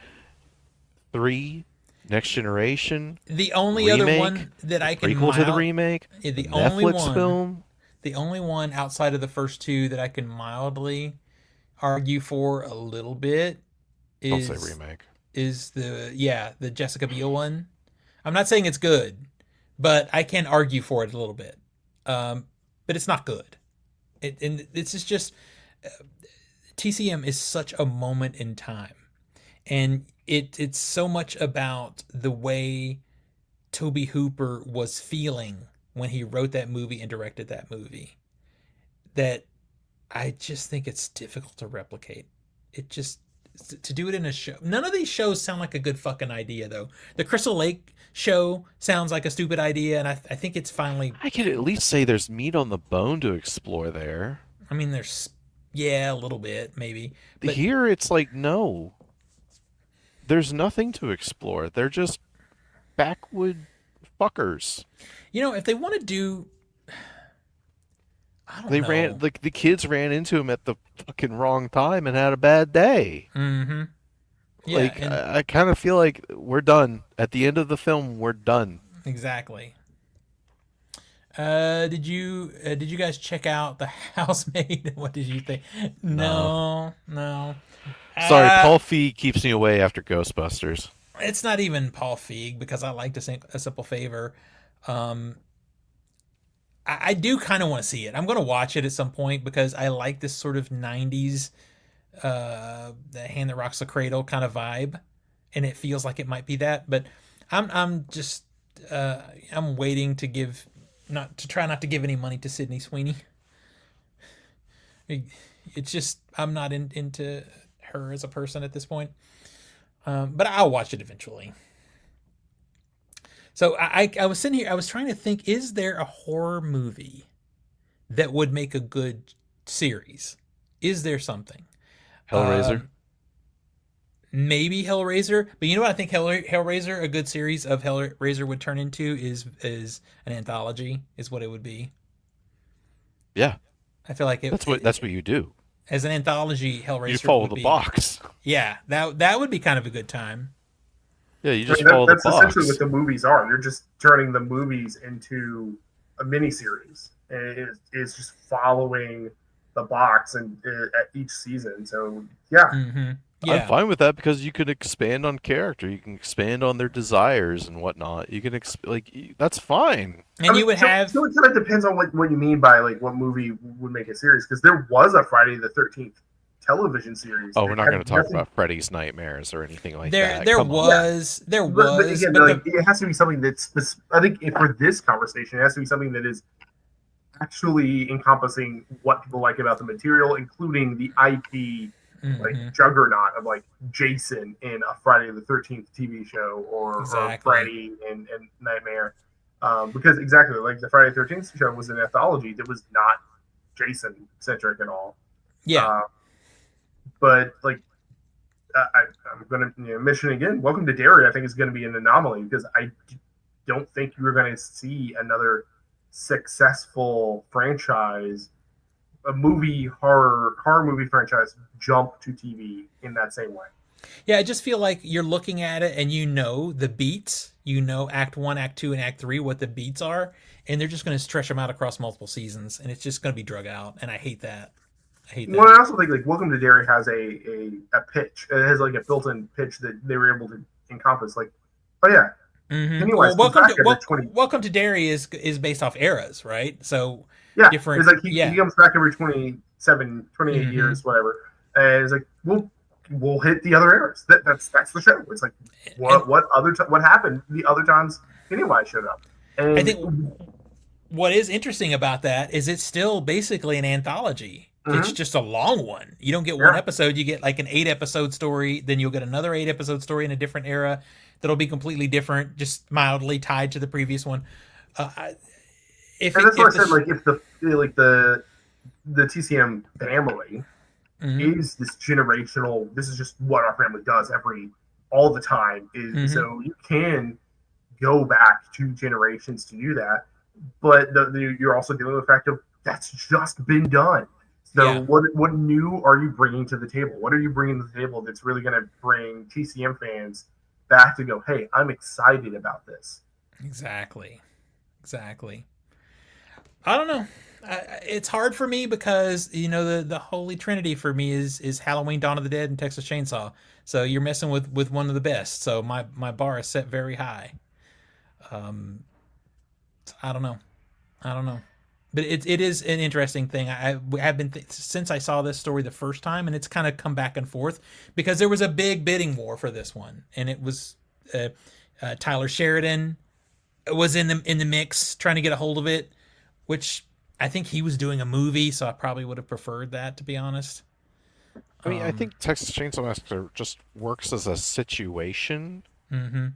3, Next Generation, The only remake, other one that I can prequel to the remake, yeah, the Netflix film. the only one outside of the first two that I can mildly argue for a little bit Don't say is remake. the Jessica Biel one. I'm not saying it's good, but I can argue for it a little bit. But it's not good. And this is just TCM is such a moment in time, and it's so much about the way Toby Hooper was feeling when he wrote that movie and directed that movie that I just think it's difficult to replicate. It just to do it in a show. None of these shows sound like a good fucking idea though. The Crystal Lake show sounds like a stupid idea, and I think it's finally. I could at least say there's meat on the bone to explore there. I mean, there's a little bit maybe, but Here it's like no. There's nothing to explore. They're just backwood fuckers. if they want to do, I don't They know. ran like the kids ran into him at the fucking wrong time and had a bad day. Mm-hmm. Yeah, Like and I kind of feel like we're done. At the end of the film, we're done. exactly. Did you guys check out The Housemaid? What did you think? No, no. Sorry, Paul Feig keeps me away after Ghostbusters. It's not even Paul Feig because I like A Simple Favor. I do kind of want to see it. I'm going to watch it at some point because I like this sort of 90s the hand that rocks the cradle kind of vibe, and it feels like it might be that. But I'm just I'm waiting to try not to give any money to Sydney Sweeney. It's just I'm not into her as a person at this point. But I'll watch it eventually. So I was sitting here, I was trying to think, is there a horror movie that would make a good series? Is there something? Hellraiser. Maybe Hellraiser, but you know what I think Hellraiser, a good series of Hellraiser would turn into is an anthology, is what it would be. Yeah, I feel like that's what you do. As an anthology, Hellraiser. You follow would the be, box. Yeah, that would be kind of a good time. Yeah, you just follow the box. That's essentially what the movies are. You're just turning the movies into a miniseries, and it's just following the box and at each season. So yeah, Mm-hmm. Yeah. I'm fine with that because you can expand on character, you can expand on their desires and whatnot. You can that's fine. And you would have. So it kind of depends on what you mean by like what movie would make a series, because there was a Friday the 13th television series. Oh, It we're not had going to talk nothing. about Freddy's Nightmares or anything like There that. there Come on. was there But was, again, but like, the it has to be something that's. I think for this conversation, it has to be something that is actually encompassing what people like about the material, including the IP like mhm, juggernaut of like Jason in a Friday the 13th TV show, or exactly. Freddy in Nightmare. Because exactly like the Friday the 13th show was an anthology that was not Jason centric at all. Yeah. Uh, but like I'm going to mention again, Welcome to Derry, I think is going to be an anomaly because I don't think you're going to see another successful franchise, a movie horror movie franchise jump to TV in that same way. Yeah, I just feel like you're looking at it and you know the beats, you know Act 1, Act 2 and Act 3 what the beats are, and they're just going to stretch them out across multiple seasons and it's just going to be drug out and I hate that. I hate Well, I that. also think like Welcome to Derry has a pitch. It has like a built-in pitch that they were able to encompass. Like, oh yeah, Well, Pennywise comes back every 20. Welcome to Derry is based off eras, right? So Yeah, different. it's like he Yeah. comes back every 27, 28 hmm years, whatever, and it's like we'll hit the other eras. That's the show. It's like And what happened the other times Pennywise showed up, I and think what is interesting about that is it's still basically an anthology. It's mhm, just a long one. You don't get one yeah, episode, you get like an 8 episode story, then you'll get another 8 episode story in a different era that'll be completely different, just mildly tied to the previous one. Uh, and that's why I if the said like if the TCM family mm-hmm, is this generational. This is just what our family does all the time. Is mm-hmm, so you can go back 2 generations to do that, but you're also dealing with the fact of that's just been done. So yeah, what new are you bringing to the table? What are you bringing to the table that's really going to bring TCM fans back to go, hey, I'm excited about this. exactly, exactly. I don't know. It's hard for me because the holy trinity for me is Halloween, Dawn of the Dead, and Texas Chainsaw. So you're messing with one of the best. So my bar is set very high. Um, I don't know. I don't know. But it is an interesting thing. I have been since I saw this story the first time, and it's kind of come back and forth because there was a big bidding war for this one, and it was Tyler Sheridan was in the mix trying to get a hold of it, which I think he was doing a movie, so I probably would have preferred that, to be honest. I mean, I Um, think Texas Chainsaw Massacre just works as a situation hmm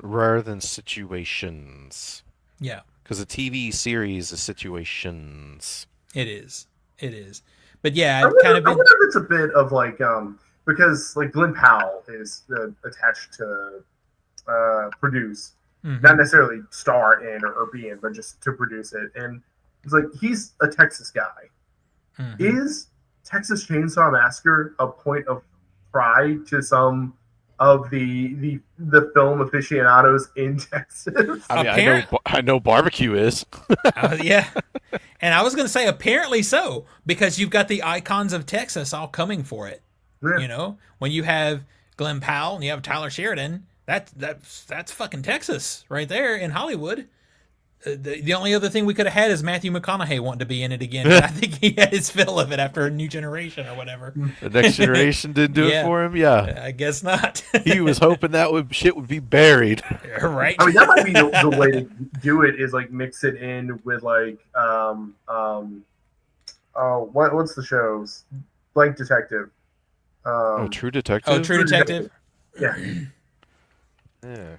rather than situations. Yeah, Because a TV series is situations. it is. It is. But yeah, I I've kind wonder, of I been. wonder if it's a bit of like because like Glenn Powell is attached to produce, not hmm necessarily star in or be in, but just to produce it. And it's like he's a Texas guy. hmm Is Texas Chainsaw Massacre a point of pride to some of the film aficionados in Texas? I mean, Apparent. I know barbecue is. Yeah, and I was going to say apparently so because you've got the icons of Texas all coming for it. Yeah. When you have Glenn Powell and you have Tyler Sheridan, that's fucking Texas right there in Hollywood. The only other thing we could have had is Matthew McConaughey wanting to be in it again, but I think he had his fill of it after A New Generation or whatever. The next generation didn't do it Yeah, for him. Yeah, I guess not. he was hoping shit would be buried. Right? I mean, that might be the way to do it is like mix it in with like oh what's the shows Blank Detective. Oh, Um, True Oh, Detective. True Detective. yeah, Yeah.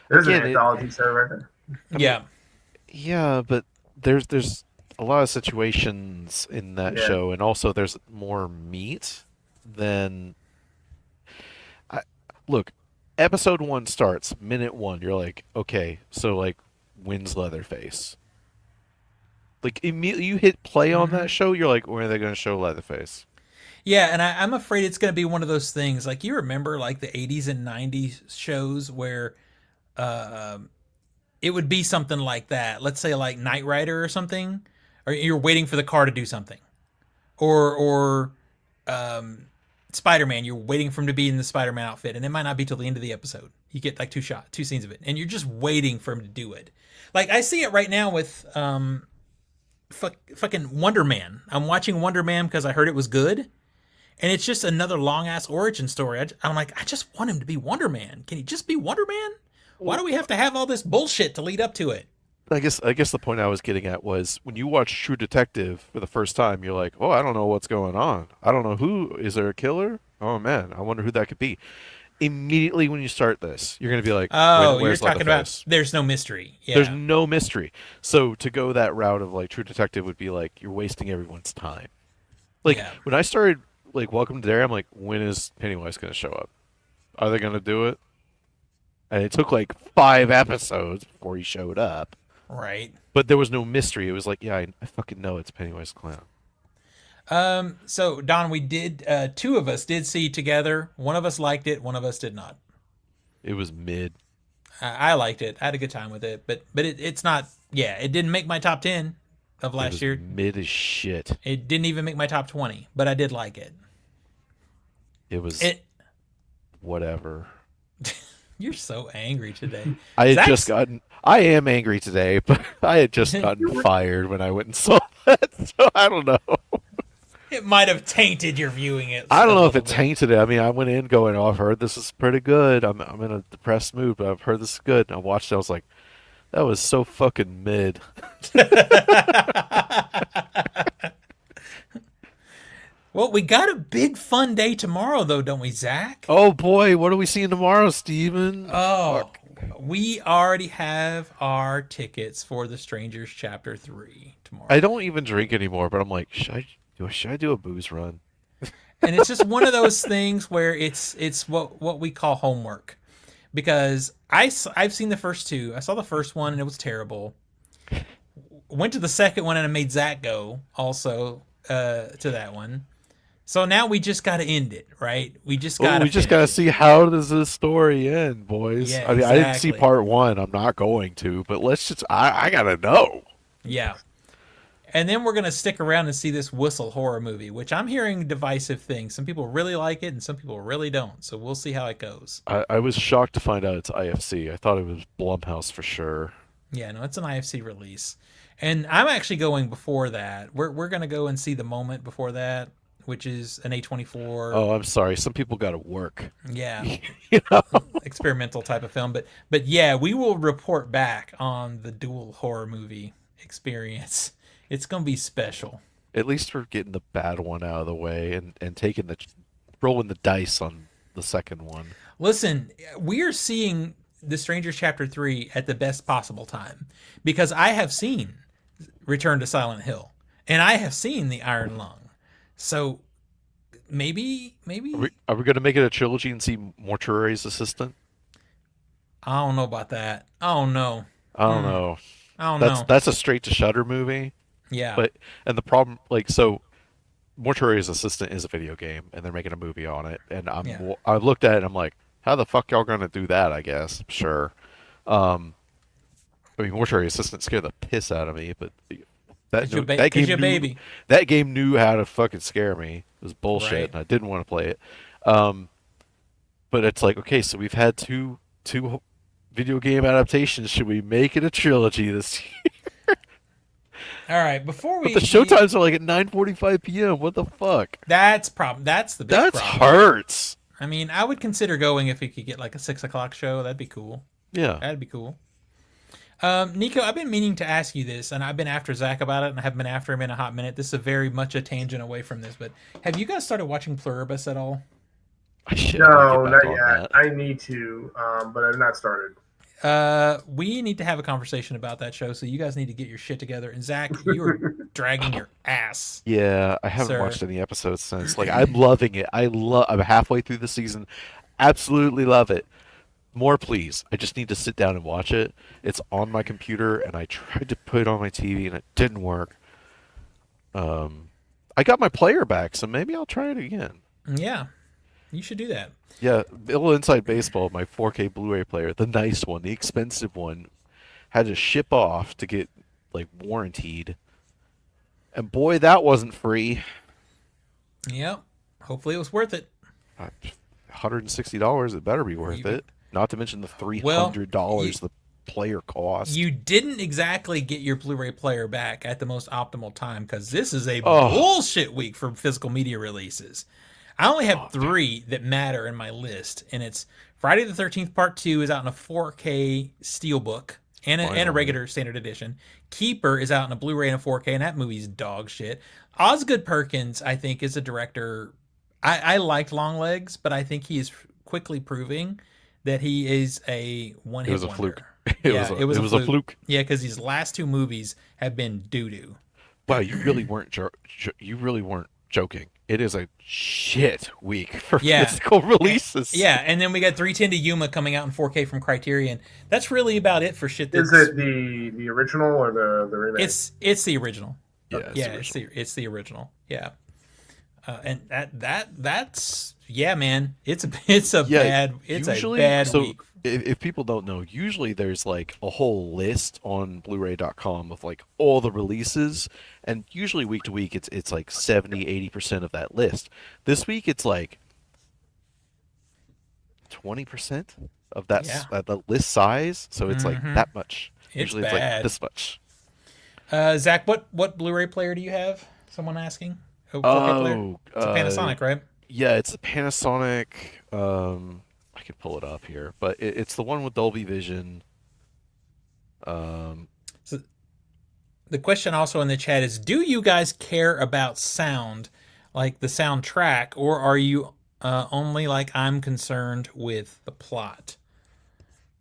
there's an Again, anthology show right there. Yeah. yeah, but there's a lot of situations in that Yeah, show, and also there's more meat than. I, look, episode 1 starts minute 1. You're like, okay, so like, when's Leatherface? Like immediately you hit play on hmm that show, you're like, when are they going to show Leatherface? Yeah, and I'm afraid it's going to be one of those things. Like you remember, like the '80s and '90s shows where uh, it would be something like that. Let's say like Knight Rider or something, or you're waiting for the car to do something, or um, Spider Man. You're waiting for him to be in the Spider Man outfit, and it might not be till the end of the episode. You get like two scenes of it, and you're just waiting for him to do it. Like I see it right now with fucking Wonder Man. I'm watching Wonder Man because I heard it was good, and it's just another long ass origin story. I'm like, I just want him to be Wonder Man. Can he just be Wonder Man? Why do we have to have all this bullshit to lead up to it? I guess the point I was getting at was when you watch True Detective for the first time, you're like, oh, I don't know what's going on. I don't know who is there a killer? Oh man, I wonder who that could be. Immediately when you start this, you're gonna be like, Oh, you're where's talking about Leatherface? there's no mystery. There's Yeah, no mystery. So to go that route of like True Detective would be like you're wasting everyone's time. Like yeah. when I started like Welcome to Dare, I'm like, when is Pennywise gonna show up? Are they gonna do it? And it took like 5 episodes before he showed up. Right. But there was no mystery. It was like, yeah, I fucking know it's Pennywise the Clown. So Don, we did two of us did see together. One of us liked it, one of us did not. It was mid. I liked it. I had a good time with it, but it's not. Yeah, it didn't make my top 10 of It last was year. mid as shit. It didn't even make my top 20, but I did like it. It was It. whatever. You're so angry today. I had Zach's- just gotten. I am angry today, but I had just gotten fired when I went and saw that. So I don't know. It might have tainted your viewing it. I don't a know if little it bit. tainted it. I mean, I went in going, "Oh, I've heard this is pretty good. I'm in a depressed mood, but I've heard this is good." And I watched it. I was like, "That was so fucking mid." Well, we got a big fun day tomorrow, though, don't we, Zach? Oh boy, what are we seeing tomorrow, Steven? Oh, we already have our tickets for The Strangers Chapter 3 tomorrow. I don't even drink anymore, but I'm like, should I do a booze run? And it's just one of those things where it's what we call homework. Because I've seen the first two. I saw the first one and it was terrible. Went to the second one and I made Zach go also to that one. So now we just got to end it, right? We just got to. We just gotta see how does this story end, boys. Yeah, I mean, I didn't see exactly. part one. I'm not going to, but let's just. I gotta know. Yeah. And then we're going to stick around and see this Whistle horror movie, which I'm hearing divisive things. Some people really like it and some people really don't. So we'll see how it goes. I was shocked to find out it's IFC. I thought it was Blumhouse for sure. Yeah, no, it's an IFC release. And I'm actually going before that. We're going to go and see The Moment before that, which is an A24. Oh, I'm sorry. Some people got to work. Yeah, You know? experimental type of film. But yeah, we will report back on the dual horror movie experience. It's going to be special. At least we're getting the bad one out of the way and taking rolling the dice on the second one. Listen, we are seeing The Strangers Chapter 3 at the best possible time because I have seen Return to Silent Hill and I have seen The Iron Lung. So maybe Are we going to make it a trilogy and see Mortuary's Assistant? I don't know about that. I don't know. I don't know. I don't know. That's a straight to Shutter movie. Yeah. But and the problem, like, so Mortuary's Assistant is a video game, and they're making a movie on it. And Yeah. I looked at it, and I'm like, how the fuck y'all gonna do that? I guess sure. I mean, Mortuary Assistant scared the piss out of me, but that Cause you're a baby. that game knew how to fucking scare me. It was bullshit, Right. and I didn't want to play it. But it's like, okay, so we've had two video game adaptations. Should we make it a trilogy this year? All right. Before we But the showtimes are like at 9:45 p.m. What the fuck? That's the big That problem. hurts. I mean, I would consider going if we could get like a 6 o'clock show. That'd be cool. Yeah. That'd be cool. Nico, I've been meaning to ask you this, and I've been after Zach about it, and I haven't been after him in a hot minute. This is very much a tangent away from this, but have you guys started watching Pluribus at all? I should No, get not back on yet. that. I need to, but I've not started. We need to have a conversation about that show, so you guys need to get your shit together. And Zach, you are dragging your ass. Yeah, I haven't Sir. watched any episodes since. Like, I'm loving it. I'm halfway through the season. Absolutely love it. More, please. I just need to sit down and watch it. It's on my computer, and I tried to put it on my TV, and it didn't work. I got my player back, so maybe I'll try it again. Yeah, you should do that. Yeah, Bill Inside Baseball, my 4K Blu-ray player, the nice one, the expensive one, had to ship off to get like warranted. And boy, that wasn't free. Yep. Hopefully it was worth it. $160, it better be worth You- it. Not to mention the $300 Well, the player cost. You didn't exactly get your Blu-ray player back at the most optimal time because this is a Oh, bullshit week for physical media releases. I only have oh, three that matter in my list, and it's Friday the 13th Part 2 is out in a 4K Steelbook and a finally. regular standard edition. Keeper is out in a Blu-ray and a 4K, and that movie's dog shit. Osgood Perkins, I think, is a director. I liked Longlegs, but I think he is quickly proving that he is a It one-hit was a fluke. wonder. It was Yeah, a it was it a was a fluke. fluke. Yeah, because these last two movies have been doo-doo. Wow, you really weren't joking. It is a shit week for Yeah. physical releases. Yeah, and then we got 310 to Yuma coming out in 4K from Criterion. That's really about it for shit Is that's it the original or the remake? it's the original. Yeah, it's Yeah, the original. it's the original. Yeah. And that's yeah, man. Yeah, it's a usually, bad so week. if people don't know, usually there's like a whole list on Blu-ray.com of like all the releases, and usually week to week it's like 70-80% of that list. This week it's like 20% of Yeah. the list size, so it's like Mhm. that much. It's Usually it's like bad. this much. Zach, what Blu-ray player do you have? Someone asking. Oh, 4K player. Oh, It's a Panasonic, right? yeah, it's a Panasonic. I can pull it up here, but it's the one with Dolby Vision. Um, So the question also in the chat is, do you guys care about sound, like the soundtrack, or are you only like I'm concerned with the plot?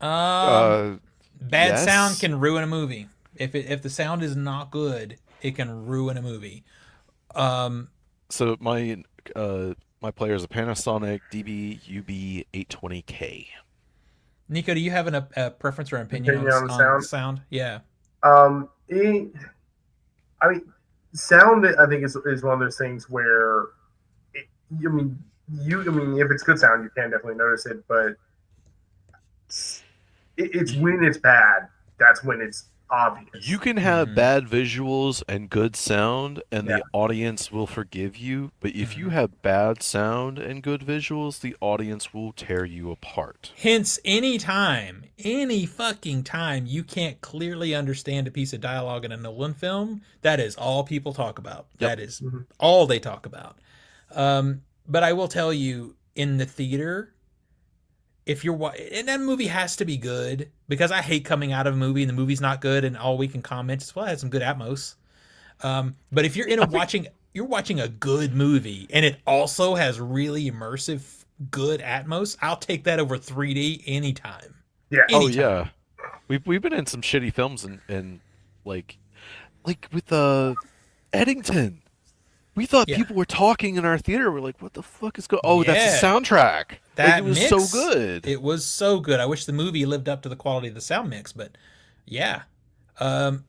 Um, uh, Bad sound yes. can ruin a movie. If the sound is not good, it can ruin a movie. Um, So my player is a Panasonic DB-UB 820K. Nico, do you have a preference or an opinion Opinion on the on sound? sound? Yeah, Um, it, I mean, sound. I think is one of those things where, it, I mean, I mean, if it's good sound, you can definitely notice it. But it's Y- when it's bad. That's when it's You obvious. can have hmm bad visuals and good sound, and Yeah, the audience will forgive you. But if you hmm have bad sound and good visuals, the audience will tear you apart. Hence, any fucking time you can't clearly understand a piece of dialogue in a Nolan film, that is all people talk about. Yep. That is mm-hmm. all they talk about. But I will tell you, in the theater, if you're and that movie has to be good because I hate coming out of a movie and the movie's not good and all we can comment is well, it had some good atmos. But if you're in a I think you're watching a good movie and it also has really immersive good atmos, I'll take that over 3D anytime. Yeah, Oh Anytime. yeah, we've been in some shitty films and like with Eddington. We thought Yeah. people were talking in our theater. We're like, what the fuck is going? Oh, that's the Yeah. soundtrack. Like it That was so mix, good. it was so good. I wish the movie lived up to the quality of the sound mix, but yeah.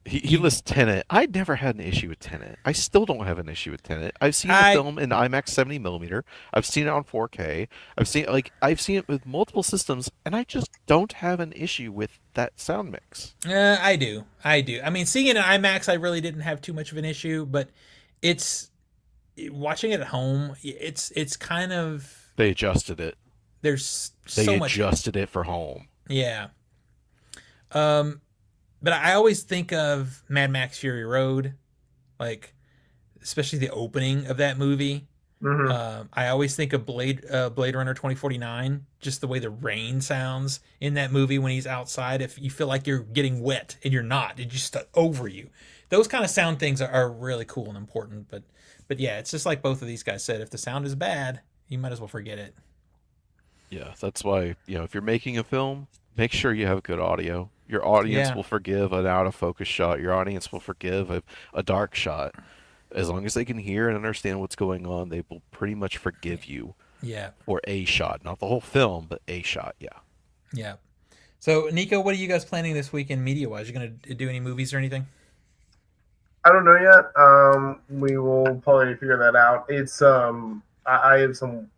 He You lists Tenet. I never had an issue with Tenet. I still don't have an issue with Tenet. I've seen the I film in IMAX 70 millimeter. I've seen it on 4K. I've seen it with multiple systems, and I just don't have an issue with that sound mix. I do. I do. I mean, seeing it in IMAX, I really didn't have too much of an issue, but it's watching it at home. It's kind of They adjusted it. there's They so much. adjusted it for home. Yeah. Um, but I always think of Mad Max Fury Road, like especially the opening of that movie. mm-hmm. I always think of Blade Runner 2049, just the way the rain sounds in that movie when he's outside. If you feel like you're getting wet and you're not, it's just over you. Those kind of sound things are really cool and important. But yeah, it's just like both of these guys said. If the sound is bad, you might as well forget it. Yeah, that's why, if you're making a film, make sure you have good audio. Your audience Yeah, will forgive an out of focus shot. Your audience will forgive a dark shot. As long as they can hear and understand what's going on, they will pretty much forgive you yeah, for a shot. Not the whole film, but a shot, yeah. yeah. So Nico, what are you guys planning this weekend media wise? You gonna do any movies or anything? I don't know yet. We will probably figure that out. It's I have some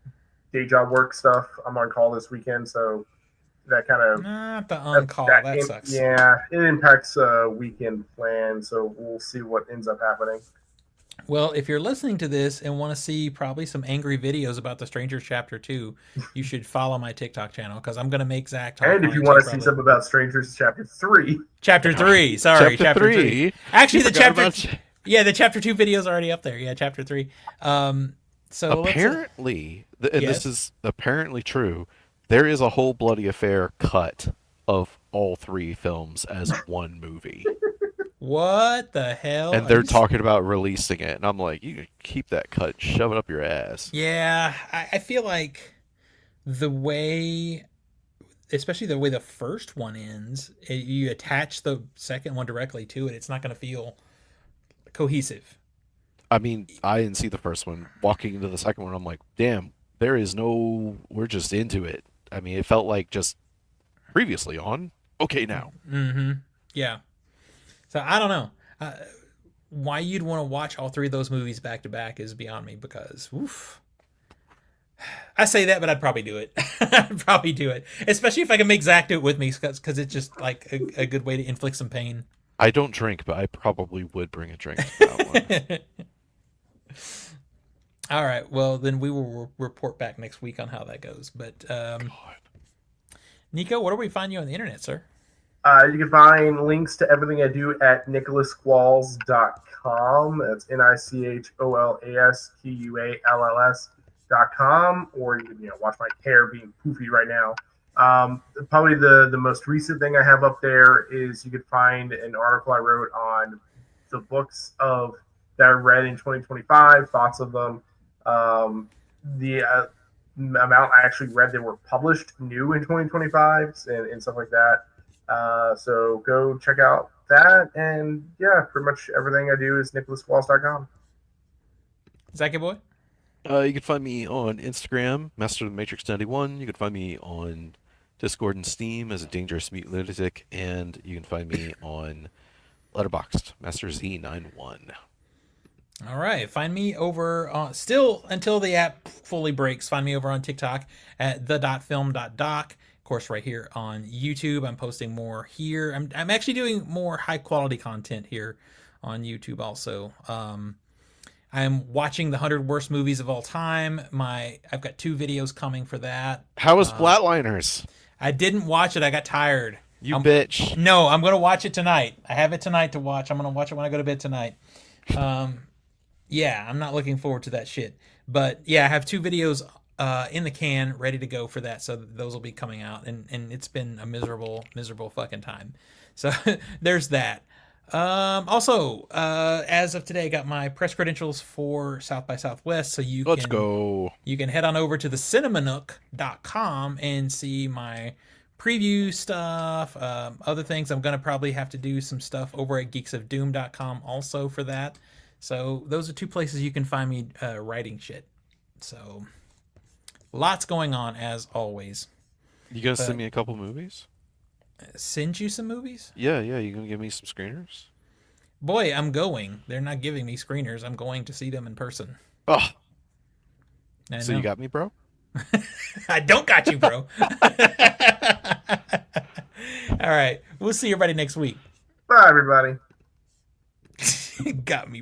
day job work stuff. I'm on call this weekend, so that kind of Not the on call. that That sucks. yeah, it impacts weekend plan. So we'll see what ends up happening. Well, if you're listening to this and want to see probably some angry videos about The Strangers Chapter 2, you should follow my TikTok channel because I'm going to make Zach talk And if on you it too, want to see probably. something about Strangers Chapter 3, Chapter 3. Sorry, Chapter Chapter 3. 3. Actually, You the forgot Chapter... about Yeah, the Chapter 2 video is already up there. Yeah, Chapter 3. So let's... apparently, and this yes? is apparently true, there is a whole bloody affair cut of all 3 films as one movie. What the hell? And they're talking about releasing it, and I'm like, you can keep that cut, shove it up your ass. Yeah, I feel like the way, especially the way the first one ends, you attach the second one directly to it, it's not going to feel cohesive. I mean, I didn't see the first one. Walking into the second one, I'm like, damn, there is no, we're just into it. I mean, it felt like just previously on. Okay, now. Mm-hmm. Yeah. So I don't know. Why you'd want to watch all 3 of those movies back to back is beyond me because, oof. I say that, but I'd probably do it. I'd probably do it, especially if I can make Zach do it with me, because it's just like a good way to inflict some pain. I don't drink, but I probably would bring a drink to that one. All right. Well, then we will report back next week on how that goes. But God. Nico, where do we find you on the internet, sir? you can find links to everything I do at nicholasqualls.com. That's nicholasqualls.com. Or you can watch my hair being poofy right now. Probably the most recent thing I have up there is you could find an article I wrote on the books that I read in 2025, thoughts of them. The amount I actually read that were published new in 2025 and stuff like that. So go check out that. And yeah, pretty much everything I do is nicholasqualls.com. Zachy boy? You can find me on Instagram, Master of the Matrix 91. You can find me on Discord and Steam as a Dangerous Mutant Lunatic. And you can find me on Letterboxd, Master Z91. All right. Find me over still until the app fully breaks. Find me over on TikTok at the.film.doc. Of course, right here on YouTube. I'm posting more here. I'm actually doing more high quality content here on YouTube also. I'm watching the 100 worst movies of all time. I've got 2 videos coming for that. How was Flatliners? I didn't watch it. I got tired. You bitch. No, I'm going to watch it tonight. I have it tonight to watch. I'm going to watch it when I go to bed tonight. Yeah, I'm not looking forward to that shit. But yeah, I have 2 videos in the can ready to go for that. So those will be coming out. And it's been a miserable fucking time. So there's that. Also, as of today, I got my press credentials for South by Southwest. So Let's go. You can head on over to the cinemanook.com and see my preview stuff, other things. I'm going to probably have to do some stuff over at geeksofdoom.com also for that. So those are 2 places you can find me writing shit. So lots going on as always. You gonna send me a couple movies? Send you some movies? Yeah. You gonna give me some screeners? Boy, I'm going. They're not giving me screeners. I'm going to see them in person. Oh. I So know. you got me, bro? I don't got you, bro. All right. We'll see everybody next week. Bye, everybody. Got me.